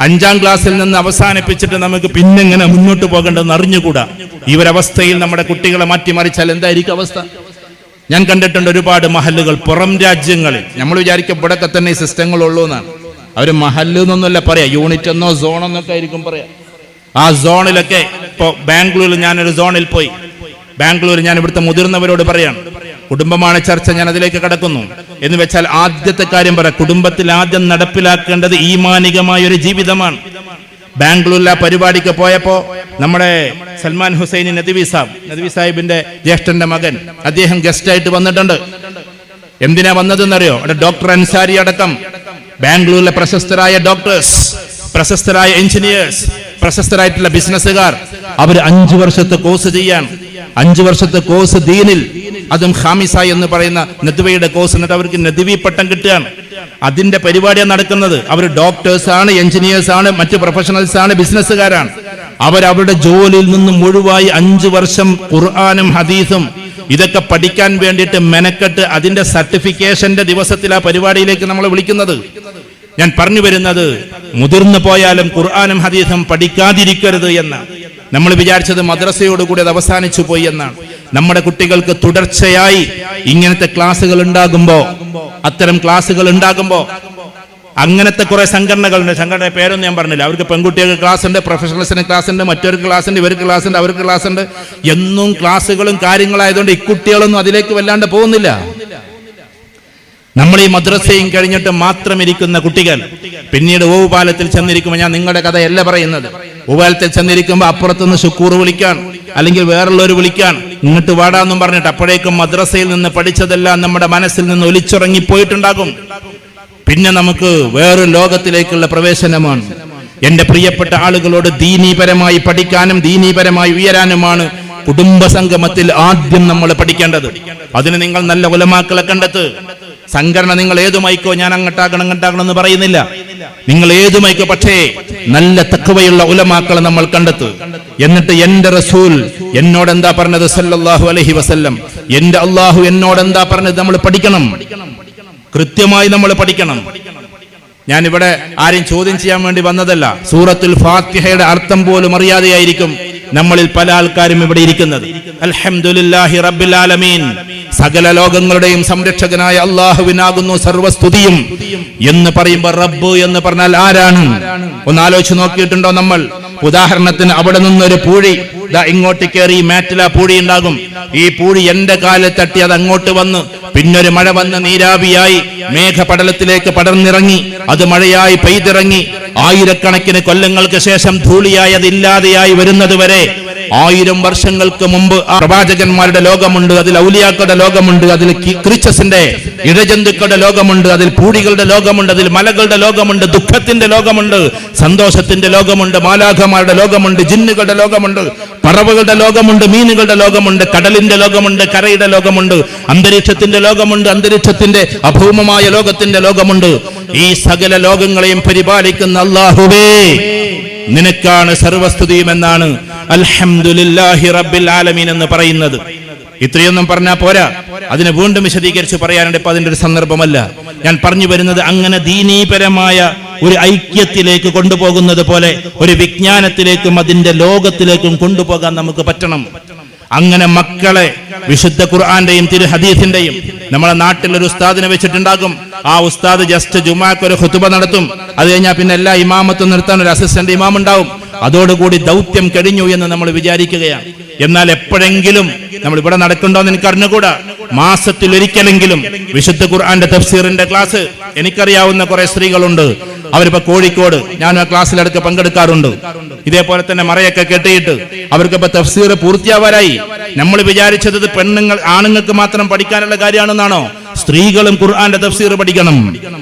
5ാം ക്ലാസ്സിൽ നിന്ന് അവസാനിപ്പിച്ചിട്ട് നമുക്ക് പിന്നെങ്ങനെ മുന്നോട്ട് പോകേണ്ടതെന്ന് അറിഞ്ഞുകൂടാ. ഈ ഒരവസ്ഥയിൽ നമ്മുടെ കുട്ടികളെ മാറ്റിമറിച്ചാൽ എന്തായിരിക്കും അവസ്ഥ? ഞാൻ കണ്ടിട്ടുണ്ട് ഒരുപാട് മഹല്ലുകൾ പുറം രാജ്യങ്ങളിൽ. നമ്മൾ വിചാരിക്കും ഇവിടെയൊക്കെ തന്നെ ഈ സിസ്റ്റങ്ങളുള്ളൂ എന്നാണ്. അവർ മഹല്ല് എന്നൊന്നുമല്ല പറയാ, യൂണിറ്റ് എന്നോ സോണെന്നൊക്കെ ആയിരിക്കും പറയാ. ആ സോണിലൊക്കെ ഇപ്പോൾ ബാംഗ്ലൂരിൽ ഞാനൊരു സോണിൽ പോയി. ബാംഗ്ലൂർ ഞാൻ ഇവിടുത്തെ മുതിർന്നവരോട് പറയാണ്, കുടുംബമാണ് ചർച്ച, ഞാൻ അതിലേക്ക് കടക്കുന്നു. എന്ന് വെച്ചാൽ ആദ്യത്തെ കാര്യം പറയാം, കുടുംബത്തിൽ ആദ്യം നടപ്പിലാക്കേണ്ടത് ഈമാനികമായ ഒരു ജീവിതമാണ്. ബാംഗ്ലൂരിലെ പരിപാടിക്ക് പോയപ്പോ നമ്മുടെ സൽമാൻ ഹുസൈൻ നദ്വി സാഹിബിന്റെ ജ്യേഷ്ഠന്റെ മകൻ, അദ്ദേഹം ഗസ്റ്റായിട്ട് വന്നിട്ടുണ്ട്. എന്തിനാ വന്നതെന്നറിയോ? അവിടെ ഡോക്ടർ അൻസാരി അടക്കം ബാംഗ്ലൂരിലെ പ്രശസ്തരായ ഡോക്ടേഴ്സ്, പ്രശസ്തരായ എഞ്ചിനീയേഴ്സ്, പ്രശസ്തരായിട്ടുള്ള ബിസിനസ്സുകാർ, അവർ 5 വർഷത്തെ കോഴ്സ് ചെയ്യാൻ, 5 വർഷത്തെ കോഴ്സ് ദീനിൽ, അതും ഖാമിസ എന്ന് പറയുന്ന നദ്വയുടെ കോഴ്സ്, എന്നിട്ട് അവർക്ക് നദ്വി പട്ടം കിട്ടുകയാണ്. അതിന്റെ പരിപാടിയാണ് നടക്കുന്നത്. അവർ ഡോക്ടേഴ്സ് ആണ്, എഞ്ചിനീയേഴ്സ് ആണ്, മറ്റ് പ്രൊഫഷണൽസ് ആണ്, ബിസിനസ്സുകാരാണ്. അവരവരുടെ ജോലിയിൽ നിന്നും ഒഴിവായി 5 വർഷം ഖുർആനും ഹദീസും ഇതൊക്കെ പഠിക്കാൻ വേണ്ടിയിട്ട് മെനക്കെട്ട് അതിന്റെ സർട്ടിഫിക്കേഷന്റെ ദിവസത്തിൽ ആ പരിപാടിയിലേക്ക് നമ്മളെ വിളിക്കുന്നത്. ഞാൻ പറഞ്ഞു വരുന്നത്, മുതിർന്നു പോയാലും ഖുർആനും ഹദീസും പഠിക്കാതിരിക്കരുത് എന്ന്. നമ്മൾ വിചാരിച്ചത് മദ്രസയോടുകൂടി അത് അവസാനിച്ചു പോയി എന്നാണ്. നമ്മുടെ കുട്ടികൾക്ക് തുടർച്ചയായി ഇങ്ങനത്തെ ക്ലാസ്സുകൾ ഉണ്ടാകുമ്പോ, അത്തരം ക്ലാസ്സുകൾ ഉണ്ടാകുമ്പോ, അങ്ങനത്തെ കുറെ സംഘടനകളുണ്ട്. സംഘടന പേരൊന്നും ഞാൻ പറഞ്ഞില്ല. അവർക്ക് പെൺകുട്ടികൾക്ക് ക്ലാസ് ഉണ്ട്, പ്രൊഫഷണൽസിന് ക്ലാസ് ഉണ്ട്, മറ്റവർക്ക് ക്ലാസ് ഉണ്ട്, ഇവർക്ക് ക്ലാസ് ഉണ്ട്, അവർക്ക് ക്ലാസ് ഉണ്ട്. എന്നും ക്ലാസ്സുകളും കാര്യങ്ങളായതുകൊണ്ട് ഈ കുട്ടികളൊന്നും അതിലേക്ക് വല്ലാണ്ട് പോകുന്നില്ല. നമ്മൾ ഈ മദ്രസയും കഴിഞ്ഞിട്ട് മാത്രം ഇരിക്കുന്ന കുട്ടികൾ പിന്നീട് ഓവുപാലത്തിൽ ചെന്നിരിക്കുമ്പോൾ, ഞാൻ നിങ്ങളുടെ കഥയല്ല പറയുന്നത്, ഓവുപാലത്തിൽ ചെന്നിരിക്കുമ്പോൾ അപ്പുറത്തുനിന്ന് ശുക്കൂർ വിളിക്കാൻ, അല്ലെങ്കിൽ വേറുള്ളവർ വിളിക്കാൻ, ഇങ്ങോട്ട് വാടാന്നും പറഞ്ഞിട്ട് അപ്പോഴേക്കും മദ്രസയിൽ നിന്ന് പഠിച്ചതെല്ലാം നമ്മുടെ മനസ്സിൽ നിന്ന് ഒലിച്ചിറങ്ങിപ്പോയിട്ടുണ്ടാകും. പിന്നെ നമുക്ക് വേറൊരു ലോകത്തിലേക്കുള്ള പ്രവേശനമാണ്. എന്റെ പ്രിയപ്പെട്ട ആളുകളോട്, ദീനീപരമായി പഠിക്കാനും ദീനീപരമായി ഉയരാനുമാണ് കുടുംബ സംഗമത്തിൽ ആദ്യം നമ്മൾ പഠിക്കേണ്ടത്. അതിന് നിങ്ങൾ നല്ല ഉലമാക്കളെ കണ്ടെത്ത്. സംഘടന നിങ്ങൾ ഏതുമായിക്കോ, ഞാൻ അങ്ങോട്ടാകണം ഇങ്ങോട്ടാകണം എന്ന് പറയുന്നില്ല, നിങ്ങൾ ഏതുമായിക്കോ, പക്ഷേ നല്ല തഖ്വയുള്ള ഉലമാക്കളെ നമ്മൾ കണ്ടെത്തു. എന്നിട്ട് എന്റെ റസൂൽ എന്നോട് എന്താ പറഞ്ഞത് സല്ലല്ലാഹു അലൈഹി വസല്ലം, എന്റെ അള്ളാഹു എന്നോട് എന്താ പറഞ്ഞത്, നമ്മൾ പഠിക്കണം, കൃത്യമായി നമ്മൾ പഠിക്കണം. ഞാനിവിടെ ആരെയും ചോദ്യം ചെയ്യാൻ വേണ്ടി വന്നതല്ല. സൂറത്തുൽ ഫാത്തിഹയുടെ അർത്ഥം പോലും അറിയാതെയായിരിക്കും നമ്മളിൽ പല ആൾക്കാരും ഇവിടെ ഇരിക്കുന്നത്. അൽഹംദുലില്ലാഹി റബ്ബിൽ ആലമീൻ, സകല ലോകങ്ങളുടെയും സംരക്ഷകനായ അല്ലാഹുവിനാകുന്നു സർവസ്തുതിയും എന്ന് പറയുമ്പോൾ റബ്ബ് എന്ന് പറഞ്ഞാൽ ആരാണ്? ഒന്ന് ആലോചിച്ച് നോക്കിയിട്ടുണ്ടോ നമ്മൾ? ഉദാഹരണത്തിന് അവിടെ നിന്നൊരു പൂഴി ഇങ്ങോട്ട് കയറി, മാറ്റില പൂഴി ഉണ്ടാകും. ഈ പൂഴി എന്റെ കാലിൽ തട്ടി അത് അങ്ങോട്ട് വന്ന്, പിന്നൊരു മഴ വന്ന് നീരാവിയായി മേഘപടലത്തിലേക്ക് പടർന്നിറങ്ങി, അത് മഴയായി പെയ്തിറങ്ങി, ആയിരക്കണക്കിന് കൊല്ലങ്ങൾക്ക് ശേഷം ധൂളിയായി അതില്ലാതെയായി വരുന്നത് വരെ 1000 വർഷങ്ങൾക്ക് മുമ്പ് ആ പ്രവാചകന്മാരുടെ ലോകമുണ്ട്, അതിൽ ഔലിയാക്കളുടെ ലോകമുണ്ട്, അതിൽ ക്രീച്ചസിന്റെ ഇഴജന്തുക്കളുടെ ലോകമുണ്ട്, അതിൽ പൂടികളുടെ ലോകമുണ്ട്, അതിൽ മലകളുടെ ലോകമുണ്ട്, ദുഃഖത്തിന്റെ ലോകമുണ്ട്, സന്തോഷത്തിന്റെ ലോകമുണ്ട്, മാലാഖമാരുടെ ലോകമുണ്ട്, ജിന്നുകളുടെ ലോകമുണ്ട്, പറവകളുടെ ലോകമുണ്ട്, മീനുകളുടെ ലോകമുണ്ട്, കടലിന്റെ ലോകമുണ്ട്, കരയുടെ ലോകമുണ്ട്, അന്തരീക്ഷത്തിന്റെ ലോകമുണ്ട്, അന്തരീക്ഷത്തിന്റെ അഭൗമമായ ലോകത്തിന്റെ ലോകമുണ്ട്. ഈ സകല ലോകങ്ങളെയും പരിപാലിക്കുന്ന അല്ലാഹുവേ, നിനക്കാണ് സർവസ്തുതിയും എന്നാണ് അൽഹംദുലില്ലാഹി റബ്ബിൽ ആലമീൻ എന്ന് പറയുന്നത്. ഇത്രയൊന്നും പറഞ്ഞാൽ പോരാ, അതിനെ വീണ്ടും വിശദീകരിച്ച് പറയാനുണ്ട്. ഇപ്പൊ അതിന്റെ ഒരു സന്ദർഭമല്ല. ഞാൻ പറഞ്ഞു വരുന്നത്, അങ്ങനെ ദീനീപരമായ ഒരു ഐക്യത്തിലേക്ക് കൊണ്ടുപോകുന്നത് പോലെ ഒരു വിജ്ഞാനത്തിലേക്കും അതിന്റെ ലോകത്തിലേക്കും കൊണ്ടുപോകാൻ നമുക്ക് പറ്റണം. അങ്ങനെ മക്കളെ വിശുദ്ധ ഖുർആന്റെയും തിരു ഹദീസിന്റെയും, നമ്മളെ നാട്ടിൽ ഒരു ഉസ്താദിനെ വെച്ചിട്ടുണ്ടാകും. ആ ഉസ്താദ് ജസ്റ്റ് ജുമാക്ക് ഒരു ഖുതുബ നടത്തും. അത് കഴിഞ്ഞാൽ പിന്നെ എല്ലാ ഇമാമത്തും നിർത്താൻ ഒരു അസിസ്റ്റന്റ് ഇമാം ഉണ്ടാവും. അതോടുകൂടി ദൗത്യം കഴിഞ്ഞു എന്ന് നമ്മൾ വിചാരിക്കുകയാണ്. എന്നാൽ എപ്പോഴെങ്കിലും നമ്മൾ ഇവിടെ നടക്കണ്ടോന്ന് എനിക്ക് അറിഞ്ഞുകൂടാ, മാസത്തിൽ ഒരിക്കലെങ്കിലും വിശുദ്ധ ഖുർആന്റെ തഫ്സീറിന്റെ ക്ലാസ് എനിക്കറിയാവുന്ന കുറെ സ്ത്രീകളുണ്ട്. അവരിപ്പോ കോഴിക്കോട്, ഞാൻ ആ ക്ലാസ്സിലടക്കം പങ്കെടുക്കാറുണ്ട്. ഇതേപോലെ തന്നെ മറയൊക്കെ കെട്ടിയിട്ട് അവർക്കിപ്പോ തഫ്സീർ പൂർത്തിയാവാറായി. നമ്മൾ വിചാരിച്ചത് പെണ്ണുങ്ങൾ ആണുങ്ങൾക്ക് മാത്രം പഠിക്കാനുള്ള കാര്യമാണെന്നാണോ? സ്ത്രീകളും ഖുർആന്റെ തഫ്സീർ പഠിക്കണം.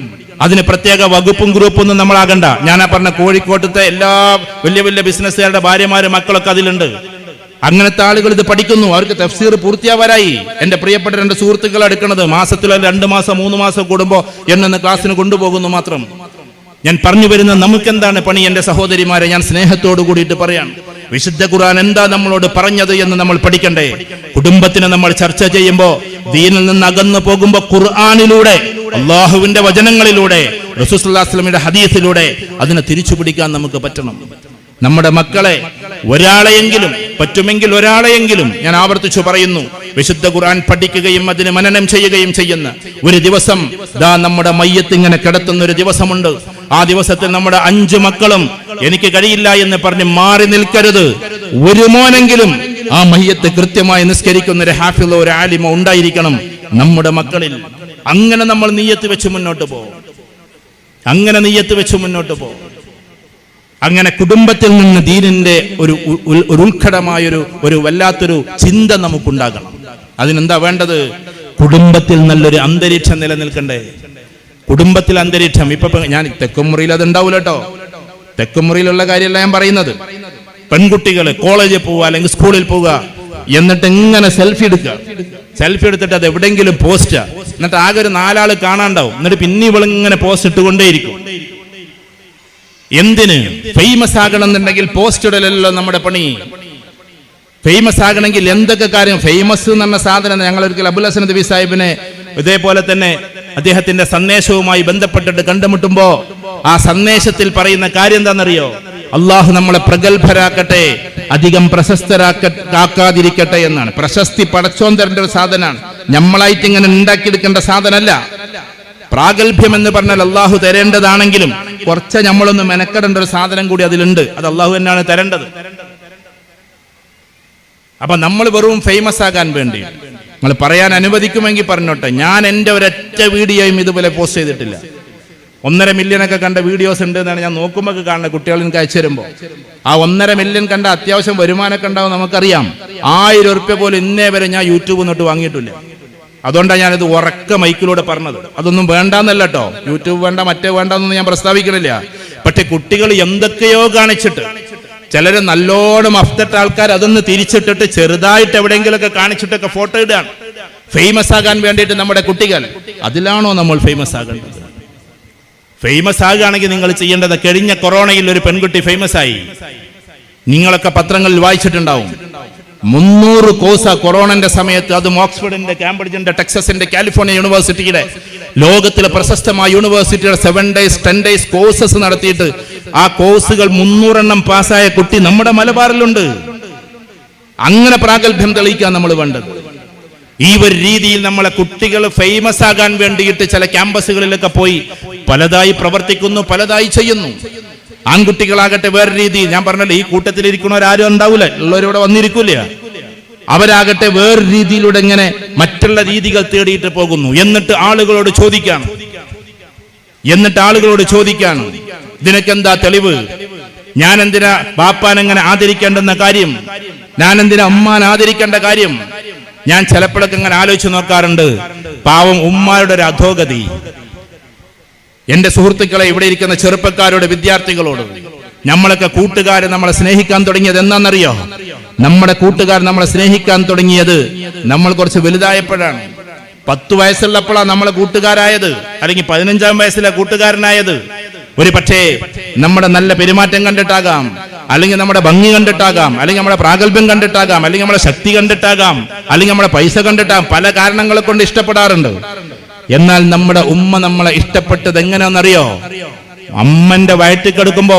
അതിന് പ്രത്യേക വകുപ്പും ഗ്രൂപ്പും ഒന്നും നമ്മളാകണ്ട. ഞാനാ പറഞ്ഞ കോഴിക്കോട്ടത്തെ എല്ലാ വലിയ വലിയ ബിസിനസ്സുകാരുടെ ഭാര്യമാരും മക്കളൊക്കെ അതിലുണ്ട്. അങ്ങനത്തെ ആളുകൾ ഇത് പഠിക്കുന്നു. അവർക്ക് തഫ്സീർ പൂർത്തിയാവാറായി. എന്റെ പ്രിയപ്പെട്ട 2 സുഹൃത്തുക്കൾ എടുക്കുന്നത് മാസത്തിൽ 2 മാസം 3 മാസം കൂടുമ്പോ എന്നെ ക്ലാസ്സിന് കൊണ്ടുപോകുന്നു മാത്രം. ഞാൻ പറഞ്ഞു വരുന്ന നമുക്കെന്താണ് പണി? എന്റെ സഹോദരിമാരെ, ഞാൻ സ്നേഹത്തോടു കൂടിയിട്ട് പറയാം, വിശുദ്ധ ഖുർആൻ എന്താ നമ്മളോട് പറഞ്ഞത് എന്ന് നമ്മൾ പഠിക്കണ്ടേ? കുടുംബത്തിനെ നമ്മൾ ചർച്ച ചെയ്യുമ്പോൾ, ദീനിൽ നിന്ന് അകന്നു പോകുമ്പോൾ ഖുർആനിലൂടെ, അള്ളാഹുവിന്റെ വചനങ്ങളിലൂടെ, റസൂലുള്ളാഹി സ്വല്ലല്ലാഹു അലൈഹി വസല്ലമയുടെ ഹദീസിലൂടെ അതിനെ തിരിച്ചു പിടിക്കാൻ നമുക്ക് പറ്റണം. നമ്മുടെ മക്കളെ ഒരാളെയെങ്കിലും, പറ്റുമെങ്കിൽ ഒരാളെയെങ്കിലും, ഞാൻ ആവർത്തിച്ചു പറയുന്നു, വിശുദ്ധ ഖുർആൻ പഠിക്കുകയും അതിന് മനനം ചെയ്യുകയും ചെയ്യുന്ന ഒരു ദിവസം, ദാ നമ്മുടെ മയ്യത്ത് ഇങ്ങനെ കിടത്തുന്ന ഒരു ദിവസമുണ്ട്. ആ ദിവസത്തിൽ നമ്മുടെ 5 മക്കളും എനിക്ക് കഴിയില്ല എന്ന് പറഞ്ഞ് മാറി നിൽക്കരുത്. ഒരു മോനെങ്കിലും ആ മയ്യത്ത് കൃത്യമായി നിസ്കരിക്കുന്ന ഒരു ഹാഫിളോ ഒരു ആലിമോ ഉണ്ടായിരിക്കണം നമ്മുടെ മക്കളിൽ. അങ്ങനെ നമ്മൾ നിയ്യത്ത് വെച്ച് മുന്നോട്ട് പോകും. അങ്ങനെ നിയ്യത്ത് വെച്ച് മുന്നോട്ട് പോകും. അങ്ങനെ കുടുംബത്തിൽ നിന്ന് ദീനിന്റെ ഒരു ഉത്കടമായൊരു വല്ലാത്തൊരു ചിന്ത നമുക്കുണ്ടാകണം. അതിനെന്താ വേണ്ടത്? കുടുംബത്തിൽ നല്ലൊരു അന്തരീക്ഷം നിലനിൽക്കണ്ടേ? കുടുംബത്തിൽ അന്തരീക്ഷം. ഇപ്പൊ ഞാൻ തെക്കുമുറിയിൽ അത് ഉണ്ടാവൂല കേട്ടോ. തെക്കുമുറിയിലുള്ള കാര്യമല്ല ഞാൻ പറയുന്നത്. പെൺകുട്ടികൾ കോളേജിൽ പോവുക അല്ലെങ്കിൽ സ്കൂളിൽ പോവുക, എന്നിട്ട് ഇങ്ങനെ സെൽഫി എടുക്കുക. സെൽഫി എടുത്തിട്ട് അത് എവിടെയെങ്കിലും പോസ്റ്റ്, എന്നിട്ട് ആകെ ഒരു 4 ആള് കാണാണ്ടാവും. എന്നിട്ട് പിന്നെ ഇവളിങ്ങനെ പോസ്റ്റ് ഇട്ടുകൊണ്ടേയിരിക്കും. എന്തിന്? ഫേമസ് ആകണം എന്നുണ്ടെങ്കിൽ പോസ്റ്റ് ഇടലല്ലോ നമ്മുടെ പണി. ഫേമസ് ആകണമെങ്കിൽ എന്തൊക്കെ കാര്യം? ഫേമസ് എന്ന് പറഞ്ഞ സാധനം, ഞങ്ങൾ ഒരിക്കൽ അബുൽ ഹസൻ നദവി സാഹിബിനെ ഇതേപോലെ തന്നെ അദ്ദേഹത്തിന്റെ സന്ദേശവുമായി ബന്ധപ്പെട്ടിട്ട് കണ്ടുമുട്ടുമ്പോ ആ സന്ദേശത്തിൽ പറയുന്ന കാര്യം എന്താണെന്നറിയോ? അള്ളാഹു നമ്മളെ പ്രഗത്ഭരാക്കട്ടെ, അധികം പ്രശസ്തരാക്കാതിരിക്കട്ടെ എന്നാണ്. പ്രശസ്തി പടച്ചോൻ തരേണ്ട ഒരു സാധനമാണ്, നമ്മളായിട്ട് ഇങ്ങനെ ഉണ്ടാക്കിയെടുക്കേണ്ട സാധനമല്ല. പ്രാഗൽഭ്യം എന്ന് പറഞ്ഞാൽ അള്ളാഹു തരേണ്ടതാണെങ്കിലും കുറച്ച് നമ്മളൊന്ന് മെനക്കെടേണ്ട ഒരു സാധനം കൂടി അതിലുണ്ട്. അത് അള്ളാഹു തന്നെയാണ് തരേണ്ടത്. അപ്പൊ നമ്മൾ വെറും ഫേമസ് ആകാൻ വേണ്ടി, നിങ്ങൾ പറയാൻ അനുവദിക്കുമെങ്കിൽ പറഞ്ഞോട്ടെ, ഞാൻ എൻ്റെ ഒരൊറ്റ വീഡിയോയും ഇതുപോലെ പോസ്റ്റ് ചെയ്തിട്ടില്ല. 1.5 മില്യണൊക്കെ കണ്ട വീഡിയോസ് ഉണ്ട് എന്നാണ് ഞാൻ നോക്കുമ്പോൾ കാണുന്നത്. കുട്ടികൾ എനിക്ക് അയച്ചു തരുമ്പോൾ ആ 1.5 മില്യൺ കണ്ട അത്യാവശ്യം വരുമാനമൊക്കെ ഉണ്ടാവും നമുക്കറിയാം. 1000 ഉറുപ്യ പോലും ഇന്നേ വരെ ഞാൻ യൂട്യൂബ് തൊട്ട് വാങ്ങിയിട്ടില്ല. അതുകൊണ്ടാണ് ഞാനിത് ഉറക്ക മൈക്കിലൂടെ പറഞ്ഞത്. അതൊന്നും വേണ്ടാന്നല്ല കേട്ടോ, യൂട്യൂബ് വേണ്ട മറ്റേ വേണ്ടെന്നൊന്നും ഞാൻ പ്രസ്താവിക്കണില്ല. പക്ഷെ കുട്ടികൾ എന്തൊക്കെയോ കാണിച്ചിട്ട്, ചിലര് നല്ലോണം അഫ്തട്ട ആൾക്കാർ അതൊന്ന് തിരിച്ചിട്ടിട്ട് ചെറുതായിട്ട് എവിടെയെങ്കിലുമൊക്കെ കാണിച്ചിട്ടൊക്കെ ഫോട്ടോ ഇടാണ് ഫേമസ് ആകാൻ വേണ്ടിയിട്ട് നമ്മുടെ കുട്ടികൾ. അതിലാണോ നമ്മൾ ഫേമസ് ആകേണ്ടത്? ഫേമസ് ആകുകയാണെങ്കിൽ നിങ്ങൾ ചെയ്യേണ്ടത്, കഴിഞ്ഞ കൊറോണയിൽ ഒരു പെൺകുട്ടി ഫേമസ് ആയി. നിങ്ങളൊക്കെ പത്രങ്ങളിൽ വായിച്ചിട്ടുണ്ടാവും. 300 കോഴ്സ് കൊറോണന്റെ സമയത്ത്, അതും ഓക്സ്ഫോർഡിന്റെ, കാംബ്രിഡ്ജിന്റെ, ടെക്സസിന്റെ, കാലിഫോർണിയ യൂണിവേഴ്സിറ്റിയുടെ, ലോകത്തിലെ പ്രശസ്തമായ യൂണിവേഴ്സിറ്റിയുടെ 7 ഡേയ്സ് 10 ഡേയ്സ് കോഴ്സസ് നടത്തിയിട്ട് ആ കോഴ്സുകൾ 300 എണ്ണം പാസ്സായ കുട്ടി നമ്മുടെ മലബാറിലുണ്ട്. അങ്ങനെ പ്രാഗൽഭ്യം തെളിയിക്കാൻ നമ്മൾ വേണ്ടത്. ഈ ഒരു രീതിയിൽ നമ്മളെ കുട്ടികൾ ഫേമസ് ആകാൻ വേണ്ടിയിട്ട് ചില ക്യാമ്പസുകളിലൊക്കെ പോയി പലതായി പ്രവർത്തിക്കുന്നു, പലതായി ചെയ്യുന്നു. ആൺകുട്ടികളാകട്ടെ വേറെ രീതിയിൽ, ഞാൻ പറഞ്ഞല്ലോ ഈ കൂട്ടത്തിലിരിക്കുന്നവരാരും ഉണ്ടാവൂല, ഉള്ളവരിവിടെ വന്നിരിക്കൂല. അവരാകട്ടെ വേറെ രീതിയിലൂടെ ഇങ്ങനെ മറ്റുള്ള രീതികൾ തേടിയിട്ട് പോകുന്നു. എന്നിട്ട് ആളുകളോട് ചോദിക്കാണ് ഇതിനൊക്കെ എന്താ തെളിവ്? ഞാൻ എന്തിനാ ബാപ്പാനെങ്ങനെ ആദരിക്കേണ്ടെന്ന കാര്യം, ഞാൻ എന്തിനാ ഉമ്മാനെ ആദരിക്കേണ്ട കാര്യം? ഞാൻ ചിലപ്പോഴൊക്കെ ഇങ്ങനെ ആലോചിച്ച് നോക്കാറുണ്ട്. പാവം ഉമ്മാരുടെ ഒരു അധോഗതി. എന്റെ സുഹൃത്തുക്കളെ, ഇവിടെ ഇരിക്കുന്ന ചെറുപ്പക്കാരോട്, വിദ്യാർത്ഥികളോട്, നമ്മളൊക്കെ കൂട്ടുകാരെ നമ്മളെ സ്നേഹിക്കാൻ തുടങ്ങിയത് എന്താണെന്നറിയോ? നമ്മുടെ കൂട്ടുകാർ നമ്മളെ സ്നേഹിക്കാൻ തുടങ്ങിയത് നമ്മൾ കുറച്ച് വലുതായപ്പോഴാണ്. 10 വയസ്സുള്ളപ്പോഴാണ് നമ്മളെ കൂട്ടുകാരായത്, അല്ലെങ്കിൽ 15-ാം വയസ്സിലെ കൂട്ടുകാരനായത്. ഒരു പക്ഷേ നമ്മുടെ നല്ല പെരുമാറ്റം കണ്ടിട്ടാകാം, അല്ലെങ്കിൽ നമ്മുടെ ഭംഗി കണ്ടിട്ടാകാം, അല്ലെങ്കിൽ നമ്മുടെ പ്രാഗൽഭ്യം കണ്ടിട്ടാകാം, അല്ലെങ്കിൽ നമ്മുടെ ശക്തി കണ്ടിട്ടാകാം, അല്ലെങ്കിൽ നമ്മുടെ പൈസ കണ്ടിട്ടാകാം. പല കാരണങ്ങളെ കൊണ്ട് ഇഷ്ടപ്പെടാറുണ്ട്. എന്നാൽ നമ്മുടെ ഉമ്മ നമ്മളെ ഇഷ്ടപ്പെട്ടത് എങ്ങനെയാണെന്നറിയോ? അമ്മന്റെ വയറ്റിൽ കിടക്കുമ്പോ,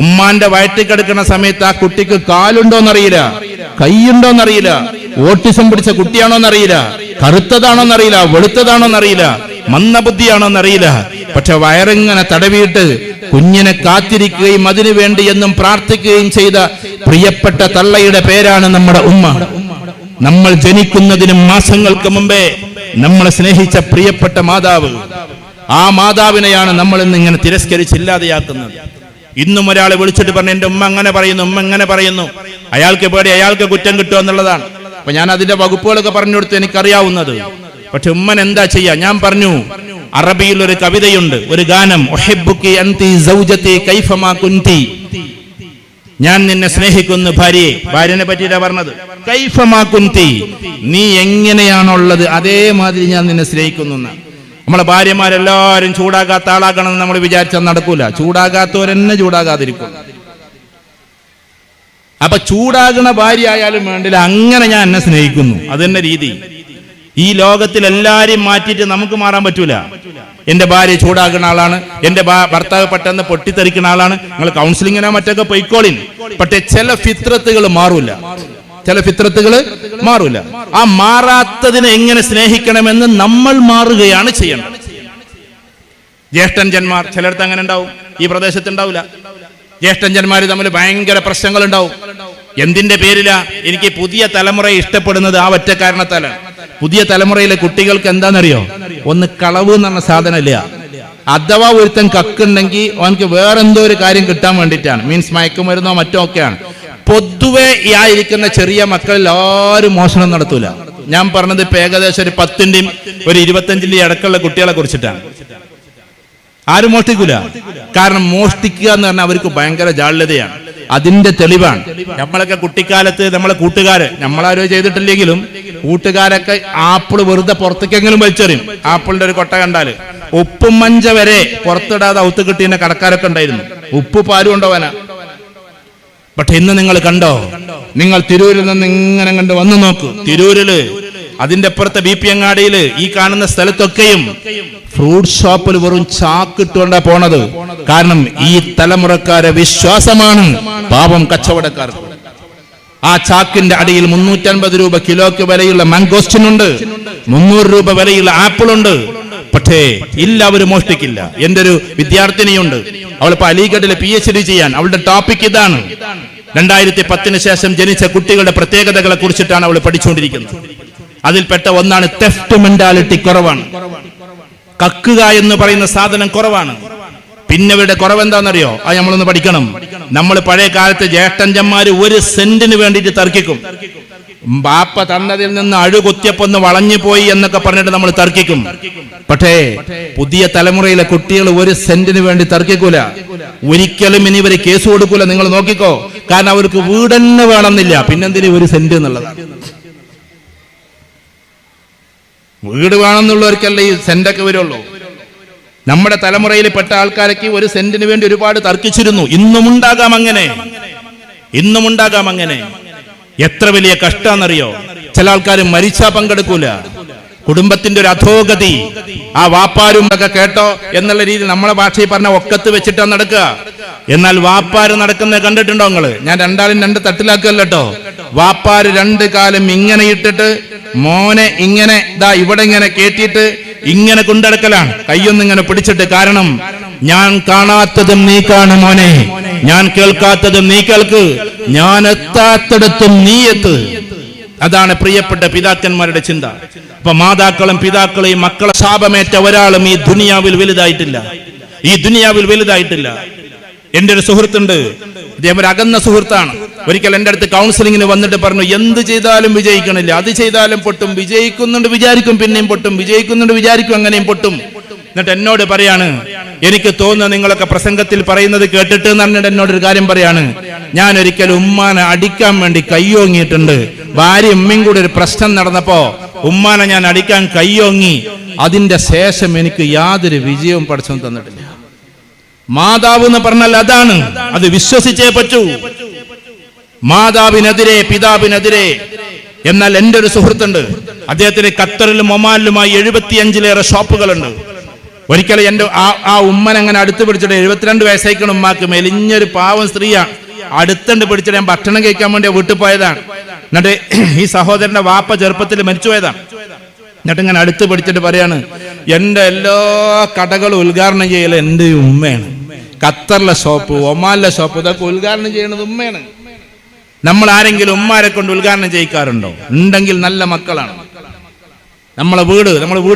ഉമ്മാന്റെ വയറ്റിൽ കിടക്കുന്ന സമയത്ത് ആ കുട്ടിക്ക് കാലുണ്ടോന്നറിയില്ല, കൈയുണ്ടോന്നറിയില്ല, ഓട്ടിസം പിടിച്ച കുട്ടിയാണോന്നറിയില്ല, കറുത്തതാണോന്നറിയില്ല, വെളുത്തതാണോന്നറിയില്ല, മന്ദബുദ്ധിയാണോന്നറിയില്ല. പക്ഷെ വയറിങ്ങനെ തടവിയിട്ട് കുഞ്ഞിനെ കാത്തിരിക്കുകയും അതിനുവേണ്ടി എന്നും പ്രാർത്ഥിക്കുകയും ചെയ്ത പ്രിയപ്പെട്ട തള്ളയുടെ പേരാണ് നമ്മുടെ ഉമ്മ. നമ്മൾ ജനിക്കുന്നതിന് മാസങ്ങൾക്ക് മുമ്പേ നമ്മളെ സ്നേഹിച്ച പ്രിയപ്പെട്ട മാതാവ്. ആ മാതാവിനെയാണ് നമ്മൾ ഇന്ന് ഇങ്ങനെ തിരസ്കരിച്ചില്ലാതെയാക്കുന്നത്. ഇന്നും ഒരാളെ വിളിച്ചിട്ട് പറഞ്ഞു എന്റെ ഉമ്മ അങ്ങനെ പറയുന്നു, ഉമ്മ എങ്ങനെ പറയുന്നു, അയാൾക്ക് പേടി, അയാൾക്ക് കുറ്റം കിട്ടുക എന്നുള്ളതാണ്. അപ്പൊ ഞാൻ അതിന്റെ വകുപ്പുകളൊക്കെ പറഞ്ഞു കൊടുത്ത് എനിക്കറിയാവുന്നത്. പക്ഷെ ഉമ്മൻ എന്താ ചെയ്യാ? ഞാൻ പറഞ്ഞു, അറബിയിൽ ഒരു കവിതയുണ്ട്, ഒരു ഗാനം, ഉഹിബ്ബുകി അൻതി സൗജതി കൈഫമാ കുൻതി. ഞാൻ നിന്നെ സ്നേഹിക്കുന്നു ഭാര്യയെ. ഭാര്യനെ പറ്റിയിട്ടാ പറഞ്ഞത്. കൈഫമാ കുൻതി, നീ എങ്ങനെയാണുള്ളത് അതേമാതിരി ഞാൻ നിന്നെ സ്നേഹിക്കുന്നു. നമ്മളെ ഭാര്യമാരെല്ലാവരും ചൂടാകാത്ത ആളാകണമെന്ന് നമ്മൾ വിചാരിച്ചാൽ നടക്കൂല. ചൂടാകാത്തവരെന്നെ ചൂടാകാതിരിക്കും. അപ്പൊ ചൂടാകുന്ന ഭാര്യ ആയാലും വേണ്ടില്ല, അങ്ങനെ ഞാൻ എന്നെ സ്നേഹിക്കുന്നു, അതെന്നെ രീതി. ഈ ലോകത്തിൽ എല്ലാരെയും മാറ്റിയിട്ട് നമുക്ക് മാറാൻ പറ്റൂല. എന്റെ ഭാര്യ ചൂടാകുന്ന ആളാണ്, എന്റെ ഭർത്താവ് പെട്ടെന്ന് പൊട്ടിത്തെറിക്കുന്ന ആളാണ്, നിങ്ങൾ കൗൺസിലിങ്ങിനോ മറ്റൊക്കെ പൊയ്ക്കോളിൻ. പക്ഷെ ചില ഫിത്രത്തുകൾ മാറൂല, ചില ഫിത്രത്തുകൾ മാറൂല. ആ മാറാത്തതിനെ എങ്ങനെ സ്നേഹിക്കണമെന്ന് നമ്മൾ മാറുകയാണ് ചെയ്യേണ്ടത്. ജ്യേഷ്ഠൻജന്മാർ ചിലയിടത്ത് അങ്ങനെ ഉണ്ടാവും, ഈ പ്രദേശത്ത് ഉണ്ടാവില്ല. ജ്യേഷ്ഠൻജന്മാർ തമ്മിൽ ഭയങ്കര പ്രശ്നങ്ങൾ ഉണ്ടാവും. എന്തിന്റെ പേരിലാ? എനിക്ക് പുതിയ തലമുറയെ ഇഷ്ടപ്പെടുന്നത് ആ ഒറ്റ കാരണത്താലാണ്. പുതിയ തലമുറയിലെ കുട്ടികൾക്ക് എന്താണെന്നറിയോ? ഒന്ന് കളവ് എന്ന് പറഞ്ഞ സാധനമില്ല. അഥവാ ഒരുത്തൻ കക്കുണ്ടെങ്കിൽ അവനക്ക് വേറെന്തോ ഒരു കാര്യം കിട്ടാൻ വേണ്ടിയിട്ടാണ്. മീൻസ് മയക്കുമരുന്നോ മറ്റോ ഒക്കെയാണ്. പൊതുവെ ഈ ആയിരിക്കുന്ന ചെറിയ മക്കളിൽ ആരും മോഷണം നടത്തൂല. ഞാൻ പറഞ്ഞത് ഇപ്പൊ ഏകദേശം ഒരു 10ന്റെയും ഒരു 25ന്റെയും ഇടക്കുള്ള കുട്ടികളെ കുറിച്ചിട്ടാണ്. ആരും മോഷ്ടിക്കൂല. കാരണം മോഷ്ടിക്കുക എന്ന് പറഞ്ഞാൽ അവർക്ക് ഭയങ്കര ജാള്യതയാണ്. അതിന്റെ തെളിവാണ് നമ്മളൊക്കെ കുട്ടിക്കാലത്ത് നമ്മളെ കൂട്ടുകാര്, നമ്മളാരോ ചെയ്തിട്ടില്ലെങ്കിലും കൂട്ടുകാരൊക്കെ ആപ്പിള് വെറുതെ പുറത്തേക്കെങ്കിലും വലിച്ചെറിയും. ആപ്പിളിന്റെ ഒരു കൊട്ട കണ്ടാല് ഉപ്പും മഞ്ച വരെ പുറത്തിടാതെ ഔത്ത് കിട്ടിയ കടക്കാരൊക്കെ ഉണ്ടായിരുന്നു. ഉപ്പ് പാലും കൊണ്ടുപോവാനാ. പക്ഷെ ഇന്ന് നിങ്ങൾ കണ്ടോ? നിങ്ങൾ തിരൂരിൽ നിന്ന് ഇങ്ങനെ കണ്ട് വന്നു നോക്കൂ. തിരൂരില് അതിന്റെ അപ്പുറത്തെ BP അങ്ങാടിയില് ഈ കാണുന്ന സ്ഥലത്തൊക്കെയും ഫ്രൂട്ട് ഷോപ്പിൽ വെറും ചാക്കിട്ടുകൊണ്ടാ പോണത്. കാരണം ഈ തലമുറക്കാരെ വിശ്വാസമാണ് പാപം കച്ചവടക്കാർക്ക്. ആ ചാക്കിന്റെ അടിയിൽ 350 രൂപ കിലോക്ക് വിലയുള്ള മാംഗോസ്റ്റിനുണ്ട്, 300 രൂപ വിലയുള്ള ആപ്പിൾ ഉണ്ട്. പക്ഷേ എല്ലാവരും മോഷ്ടിക്കില്ല. എന്റെ ഒരു വിദ്യാർത്ഥിനിയുണ്ട്, അവളിപ്പോ അലിഗഡിലെ PhD ചെയ്യാൻ. അവളുടെ ടോപ്പിക് ഇതാണ്. 2010 ശേഷം ജനിച്ച കുട്ടികളുടെ പ്രത്യേകതകളെ കുറിച്ചിട്ടാണ് അവൾ പഠിച്ചുകൊണ്ടിരിക്കുന്നത്. അതിൽപ്പെട്ട ഒന്നാണ് തെഫ്റ്റ് മെന്റാലിറ്റി കുറവാണ്. കക്കുക എന്ന് പറയുന്ന സാധനം കുറവാണ്. പിന്നെ ഇവിടെ കുറവെന്താണെന്നറിയോ? അത് നമ്മളൊന്ന് പഠിക്കണം. നമ്മൾ പഴയ കാലത്ത് ജ്യേഷ്ഠന്മാര് 1 സെന്റിന് വേണ്ടിയിട്ട് തർക്കിക്കും. ബാപ്പ തന്നതിൽ നിന്ന് അഴുകുത്തിയപ്പൊന്ന് വളഞ്ഞു പോയി എന്നൊക്കെ പറഞ്ഞിട്ട് നമ്മൾ തർക്കിക്കും. പക്ഷേ പുതിയ തലമുറയിലെ കുട്ടികൾ 1 സെന്റിന് വേണ്ടി തർക്കിക്കൂല. ഒരിക്കലും ഇനി ഇവര് കേസ് കൊടുക്കൂല. നിങ്ങൾ നോക്കിക്കോ. കാരണം അവർക്ക് വീടന്നെ വേണമെന്നില്ല. പിന്നെന്തിന് 1 സെന്റ് എന്നുള്ളതാണ്. വീട് വേണമെന്നുള്ളവർക്കല്ല ഈ സെന്റൊക്കെ വരുള്ളൂ. നമ്മുടെ തലമുറയിൽ പെട്ട ആൾക്കാരൊക്കെ 1 സെന്റിന് വേണ്ടി ഒരുപാട് തർക്കിച്ചിരുന്നു. ഇന്നും ഉണ്ടാകാം അങ്ങനെ, ഇന്നും ഉണ്ടാകാം അങ്ങനെ. എത്ര വലിയ കഷ്ടാന്നറിയോ? ചില ആൾക്കാർ മരിച്ചാ പങ്കെടുക്കൂല. കുടുംബത്തിന്റെ ഒരു അധോഗതി ആ വാപ്പാരും ഒക്കെ കേട്ടോ എന്നുള്ള രീതി നമ്മളെ ഭാഷയിൽ പറഞ്ഞ ഒക്കത്ത് വെച്ചിട്ടാണ് നടക്കുക. എന്നാൽ വാപ്പാര് നടക്കുന്നത് കണ്ടിട്ടുണ്ടോ നിങ്ങള്? ഞാൻ രണ്ടാളും 2 തട്ടിലാക്കല്ലോ കേട്ടോ. വാപ്പാര് 2 കാലം ഇങ്ങനെ ഇട്ടിട്ട് മോനെ ഇങ്ങനെ ദാ ഇവിടെ ഇങ്ങനെ കേട്ടിട്ട് ഇങ്ങനെ കൊണ്ടടക്കലാണ്, കയ്യൊന്നും ഇങ്ങനെ പിടിച്ചിട്ട്. കാരണം ഞാൻ കാണാത്തതും നീ കാണും മോനെ, ഞാൻ കേൾക്കാത്തതും നീ കേൾക്ക്, ഞാൻ എത്താത്തിടത്തും നീ എത്ത്. അതാണ് പ്രിയപ്പെട്ട പിതാക്കന്മാരുടെ ചിന്ത. അപ്പൊ മാതാക്കളും പിതാക്കളെയും മക്കളെ ശാപമേറ്റ ഒരാളും ഈ ദുനിയാവിൽ വലുതായിട്ടില്ല, ഈ ദുനിയാവിൽ വലുതായിട്ടില്ല. എന്റെ ഒരു സുഹൃത്തുണ്ട്, ഇദ്ദേഹം ഒരു അകന്ന സുഹൃത്താണ്. ഒരിക്കൽ എന്റെ അടുത്ത് കൗൺസിലിങ്ങിന് വന്നിട്ട് പറഞ്ഞു, എന്ത് ചെയ്താലും വിജയിക്കണില്ല, അത് ചെയ്താലും പൊട്ടും, വിജയിക്കുന്നുണ്ട് വിചാരിക്കും പിന്നെയും പൊട്ടും, വിജയിക്കുന്നുണ്ട് വിചാരിക്കും അങ്ങനെയും പൊട്ടും. എന്നിട്ട് എന്നോട് പറയാണ്, എനിക്ക് തോന്നുന്നു നിങ്ങളൊക്കെ പ്രസംഗത്തിൽ പറയുന്നത് കേട്ടിട്ട് എന്ന് പറഞ്ഞിട്ട് എന്നോടൊരു കാര്യം പറയാണ്, ഞാൻ ഒരിക്കൽ ഉമ്മാനെ അടിക്കാൻ വേണ്ടി കയ്യോങ്ങിയിട്ടുണ്ട്. ഭാര്യ ഉമ്മയും കൂടെ ഒരു പ്രശ്നം നടന്നപ്പോ ഉമ്മാനെ ഞാൻ അടിക്കാൻ കയ്യോങ്ങി. അതിന്റെ ശേഷം എനിക്ക് യാതൊരു വിജയവും പഠിച്ചു തന്നിട്ടില്ല. മാതാവ് എന്ന് പറഞ്ഞാൽ അതാണ്, അത് വിശ്വസിച്ചേ പറ്റൂ. മാതാവിനെതിരെ പിതാവിനെതിരെ. എന്നാൽ എന്റെ ഒരു സുഹൃത്തുണ്ട്, അദ്ദേഹത്തിന് ഖത്തറിലും ഒമാനിലുമായി 75ലേറെ ഷോപ്പുകളുണ്ട്. ഒരിക്കലും എന്റെ ആ ഉമ്മനങ്ങനെ അടുത്ത് പിടിച്ചിട്ട് 72 വയസ്സായിക്കണം ഉമ്മാക്ക്, മെലിഞ്ഞൊരു പാവം സ്ത്രീയാ. അടുത്തണ്ട് പിടിച്ചിട്ട് ഞാൻ ഭക്ഷണം കഴിക്കാൻ വേണ്ടി വീട്ടിൽ പോയതാണ്. എന്നിട്ട് ഈ സഹോദരന്റെ വാപ്പ ചെറുപ്പത്തിൽ മരിച്ചു പോയതാണ്. എന്നിട്ട് ഇങ്ങനെ അടുത്ത് പിടിച്ചിട്ട് പറയാണ്, എന്റെ എല്ലാ കടകളും ഉദ്ഘാടനം ചെയ്യൽ എന്റെ ഉമ്മയാണ്, ഖത്തറിലെ ഷോപ്പ്, ഒമാനിലെ ഷോപ്പ് ഇതൊക്കെ ഉദ്ഘാടനം ചെയ്യുന്നത് ഉമ്മയാണ്. നമ്മൾ ആരെങ്കിലും ഉമ്മാരെ കൊണ്ട് ഉദ്ഘാടനം ചെയ്യിക്കാറുണ്ടോ? ഉണ്ടെങ്കിൽ നല്ല മക്കളാണ്. നമ്മൾ വീട്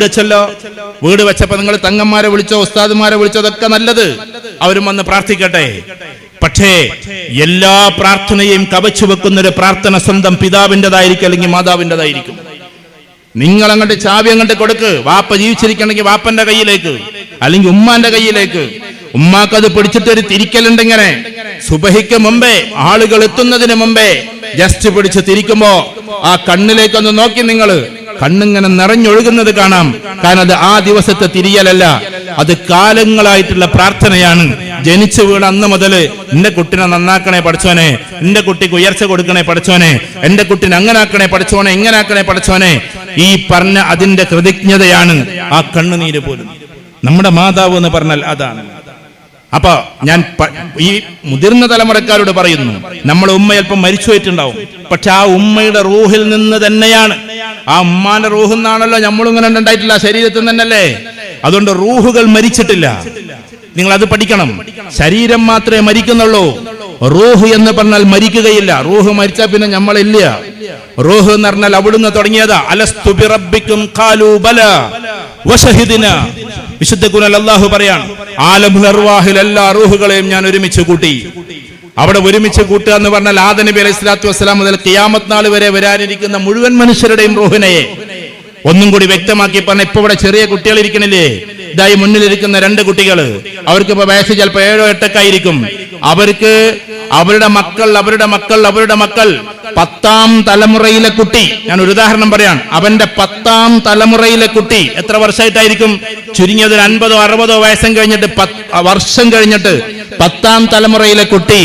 വെച്ചല്ലോ, വീട് വെച്ചപ്പോ നിങ്ങൾ തങ്ങന്മാരെ വിളിച്ചോ, ഉസ്താദുമാരെ വിളിച്ചോ, അതൊക്കെ നല്ലത്, അവരും വന്ന് പ്രാർത്ഥിക്കട്ടെ. പക്ഷേ എല്ലാ പ്രാർത്ഥനയും കവച്ചു വെക്കുന്ന ഒരു പ്രാർത്ഥന സ്വന്തം പിതാവിൻ്റെതായിരിക്കും, അല്ലെങ്കിൽ മാതാവിൻ്റെതായിരിക്കും. നിങ്ങൾ അങ്ങോട്ട് ചാവി അങ്ങോട്ട് കൊടുക്ക്. വാപ്പ ജീവിച്ചിരിക്കണമെങ്കിൽ വാപ്പന്റെ കയ്യിലേക്ക്, അല്ലെങ്കിൽ ഉമ്മാന്റെ കയ്യിലേക്ക്. ഉമ്മാക്ക് അത് പിടിച്ചിട്ട് ഒരു തിരിക്കലുണ്ടെങ്ങനെ, സുബഹിക്ക് മുമ്പേ, ആളുകൾ എത്തുന്നതിന് മുമ്പേ ജസ്റ്റ് പിടിച്ച് തിരിക്കുമ്പോ ആ കണ്ണിലേക്കൊന്ന് നോക്കി, നിങ്ങൾ കണ്ണിങ്ങനെ നിറഞ്ഞൊഴുകുന്നത് കാണാം. കാരണം അത് ആ ദിവസത്തെ തിരിയലല്ല, അത് കാലങ്ങളായിട്ടുള്ള പ്രാർത്ഥനയാണ്. ജനിച്ചു വീണ അന്ന് മുതൽ എന്റെ കുട്ടിനെ നന്നാക്കണേ പഠിച്ചോനെ, എന്റെ കുട്ടിക്ക് ഉയർച്ച കൊടുക്കണേ പഠിച്ചോനെ, എന്റെ കുട്ടിനെ അങ്ങനാക്കണേ പഠിച്ചോനെ, ഇങ്ങനാക്കണേ പഠിച്ചോനെ, ഈ പറഞ്ഞ അതിന്റെ കൃതജ്ഞതയാണ് ആ കണ്ണുനീര് പോലും. നമ്മുടെ മാതാവ് എന്ന് പറഞ്ഞാൽ അതാണ്. അപ്പൊ ഞാൻ ഈ മുതിർന്ന തലമുറക്കാരോട് പറയുന്നു, നമ്മളെ ഉമ്മ അല്പം മരിച്ചു പോയിട്ടുണ്ടാവും, പക്ഷെ ആ ഉമ്മയുടെ റൂഹിൽ നിന്ന് തന്നെയാണ്, ആ ഉമ്മാന്റെ റൂഹിൽ നിന്നാണല്ലോ നമ്മളിങ്ങനെ ഉണ്ടായിട്ടില്ല, ശരീരത്തിൽ തന്നെയല്ലേ. അതുകൊണ്ട് റൂഹുകൾ മരിച്ചിട്ടില്ല. നിങ്ങൾ അത് പഠിക്കണം. ശരീരം മാത്രമേ മരിക്കുന്നുള്ളൂ, റൂഹ് എന്ന് പറഞ്ഞാൽ മരിക്കുകയില്ല. റൂഹ് മരിച്ചാൽ പിന്നെ നമ്മളില്ല. റൂഹ് എന്ന് പറഞ്ഞാൽ അവിടുന്ന് തുടങ്ങിയതാ. അലസ്തു ബിറബ്ബിക്കും ഖാലൂ ബലാ വശഹിദ്നാ. വിശുദ്ധ ഖുർആനിൽ അല്ലാഹു പറയാണ്, ആലമുൽ അർവാഹിൽ എല്ലാ റൂഹുകളെയും ഞാൻ ഒരുമിച്ച് കൂട്ടി. അവിടെ ഒരുമിച്ച് കൂട്ടുക എന്ന് പറഞ്ഞാൽ ആദം നബി അലൈഹി സ്വലാത്തു വസ്സലാം മുതൽ ഖിയാമത്ത് നാൾ വരെ വരാനിരിക്കുന്ന മുഴുവൻ മനുഷ്യരുടെയും റൂഹിനെ ഒന്നും കൂടി വ്യക്തമാക്കി പറഞ്ഞ, ഇപ്പൊ ഇവിടെ ചെറിയ കുട്ടികൾ ഇരിക്കണില്ലേ, ഇതായി മുന്നിലിരിക്കുന്ന 2 കുട്ടികൾ, അവർക്ക് ഇപ്പൊ വയസ്സ് ചിലപ്പോൾ 7 8 ഒക്കെ ആയിരിക്കും. അവർക്ക് അവരുടെ മക്കൾ 10ാം തലമുറയിലെ കുട്ടി, ഞാൻ ഒരു ഉദാഹരണം പറയാം, അവന്റെ 10ാം തലമുറയിലെ കുട്ടി എത്ര വർഷമായിട്ടായിരിക്കും? ചുരുങ്ങിയത് 50 60 വയസ്സം കഴിഞ്ഞിട്ട്, വർഷം കഴിഞ്ഞിട്ട് 10ാം തലമുറയിലെ കുട്ടി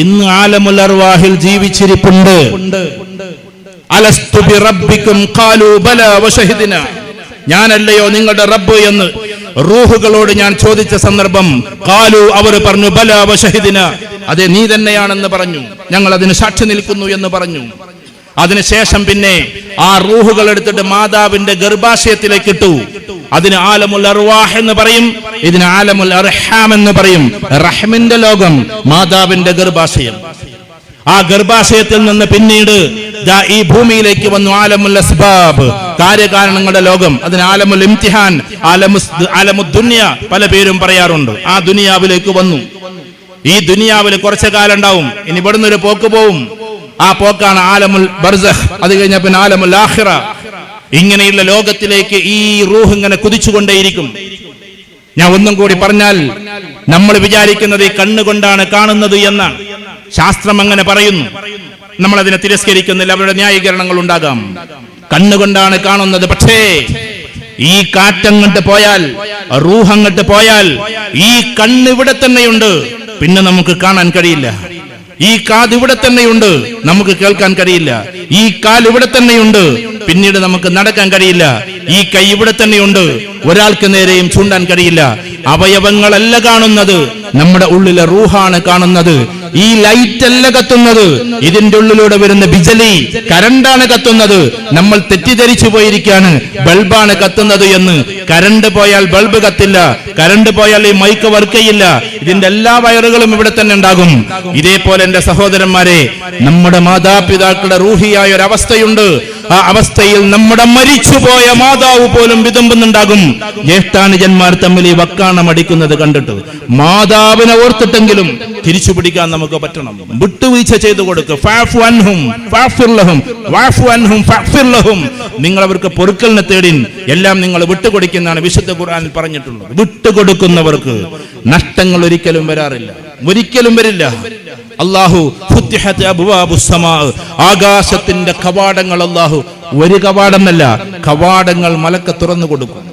ഇന്ന് ആലമുൽ അർവാഹിൽ ജീവിച്ചിരിപ്പുണ്ട്. അലസ്തു ബിറബ്ബിക്കും ഖാലൂ ബലാ വശഹിദ്നാ. ഞാനല്ലയോ നിങ്ങളുടെ റബ്ബ് എന്ന് റൂഹുകളോട് ഞാൻ ചോദിച്ച സന്ദർഭം, ഖാലൂ, അവർ പറഞ്ഞു, ബലാ വശഹിദ്നാ, അതെ നീ തന്നെയാണെന്ന് പറഞ്ഞു, ഞങ്ങൾ അതിന് സാക്ഷി നിൽക്കുന്നു എന്ന് പറഞ്ഞു. അതിനുശേഷം പിന്നെ ആ റൂഹുകൾ എടുത്തിട്ട് മാതാവിന്റെ ഗർഭാശയത്തിലേക്ക് ഇട്ടു. അതിന് ആലമുൽ അർവാഹ് എന്ന് പറയും, ഇതിന് ആലമുൽ അർഹാം എന്ന് പറയും. റഹ്മിന്റെ ലോകം, മാതാവിന്റെ ഗർഭാശയം. ആ ഗർഭാശയത്തിൽ നിന്ന് പിന്നീട് ഈ ഭൂമിയിലേക്ക് വന്നു ആലമുൽ അസ്ബാബ്, കാര്യകാരണങ്ങളുടെ ലോകം. അതിന് ആലമുൽ ഇംതിഹാൻ, ആലമുദ് ദുനിയ പല പേരും പറയാറുണ്ട്. ആ ദുനിയാവിലേക്ക് വന്നു. ഈ ദുനിയാവിൽ കുറച്ചു കാലം ഉണ്ടാവും, ഇനി ഇവിടുന്ന് ഒരു പോക്ക് പോവും. ആ പോക്കാണ് ആലമുൽ ബർസഖ്. അത് കഴിഞ്ഞ പിന്നെ ആലമുൽ ആഖിറ. ഇങ്ങനെയുള്ള ലോകത്തിലേക്ക് ഈ റൂഹ് ഇങ്ങനെ കുതിച്ചുകൊണ്ടേയിരിക്കും. ഞാൻ ഒന്നും കൂടി പറഞ്ഞാൽ, നമ്മൾ വിചാരിക്കുന്നത് ഈ കണ്ണുകൊണ്ടാണ് കാണുന്നത് എന്നാണ്. ശാസ്ത്രം അങ്ങനെ പറയുന്നു, നമ്മൾ അതിനെ തിരസ്കരിക്കുന്നില്ല. അവരുടെ ന്യായീകരണങ്ങൾ ഉണ്ടാകാം. കണ്ണുകൊണ്ടാണ് കാണുന്നത്. പക്ഷേ ഈ കാറ്റങ്ങട്ട് പോയാൽ, റൂഹങ്ങട്ട് പോയാൽ, ഈ കണ്ണ് ഇവിടെ തന്നെയുണ്ട്, പിന്നെ നമുക്ക് കാണാൻ കഴിയില്ല. ഈ കാത് ഇവിടെ തന്നെയുണ്ട്, നമുക്ക് കേൾക്കാൻ കഴിയില്ല. ഈ കാൽ ഇവിടെ തന്നെയുണ്ട്, പിന്നീട് നമുക്ക് നടക്കാൻ കഴിയില്ല. ഈ കൈ ഇവിടെ തന്നെയുണ്ട്, ഒരാൾക്ക് നേരെയും ചൂണ്ടാൻ കഴിയില്ല. അവയവങ്ങളല്ല കാണുന്നത്, നമ്മുടെ ഉള്ളിലെ റൂഹാണ് കാണുന്നത്. ഈ ലൈറ്റ് അല്ല കത്തുന്നത്, ഇതിന്റെ ഉള്ളിലൂടെ വരുന്ന ബിജലി, കരണ്ടാണ് കത്തുന്നത്. നമ്മൾ തെറ്റിദ്ധരിച്ചു പോയിരിക്കുകയാണ് ബൾബാണ് കത്തുന്നത് എന്ന്. കരണ്ട് പോയാൽ ബൾബ് കത്തില്ല, കരണ്ട് പോയാൽ ഈ മൈക്ക് വർക്ക് ചെയ്യില്ല. ഇതിന്റെ എല്ലാ വയറുകളും ഇവിടെ തന്നെ ഉണ്ടാകും. ഇതേപോലെ എന്റെ സഹോദരന്മാരെ, നമ്മുടെ മാതാപിതാക്കളുടെ റൂഹിയായ ഒരു അവസ്ഥയുണ്ട്. ആ അവസ്ഥയിൽ നമ്മുടെ മരിച്ചുപോയ മാതാവ് പോലും വിതുമ്പുന്നുണ്ടാകും. ജ്യേഷ്ഠാനുജന്മാർ തമ്മിൽ ഈ വക്കാണം അടിക്കുന്നത് കണ്ടിട്ട് മാതാവിനെ ഓർത്തിട്ടെങ്കിലും തിരിച്ചു പിടിക്കാൻ നമുക്ക് പറ്റണം. വിട്ടുവീഴ്ച ചെയ്തു കൊടുക്കുക. നിങ്ങൾ അവർക്ക് പൊറുക്കലിനെ തേടിൻ, എല്ലാം നിങ്ങൾ വിട്ടുകൊടുക്കുന്നതാണ് വിശുദ്ധ ഖുർആനിൽ പറഞ്ഞിട്ടുള്ളത്. വിട്ടുകൊടുക്കുന്നവർക്ക് നഷ്ടങ്ങൾ ഒരിക്കലും വരാറില്ല, ഒരിക്കലും വരില്ല. അല്ലാഹു ഫുത്തിഹത് അബ്വാബുസ് സമാ, ആകാശത്തിന്റെ കവാടങ്ങൾ, അല്ലാഹു ഒരു കവാടമല്ല, കവാടങ്ങൾ മലക്ക് തുറന്നു കൊടുക്കും.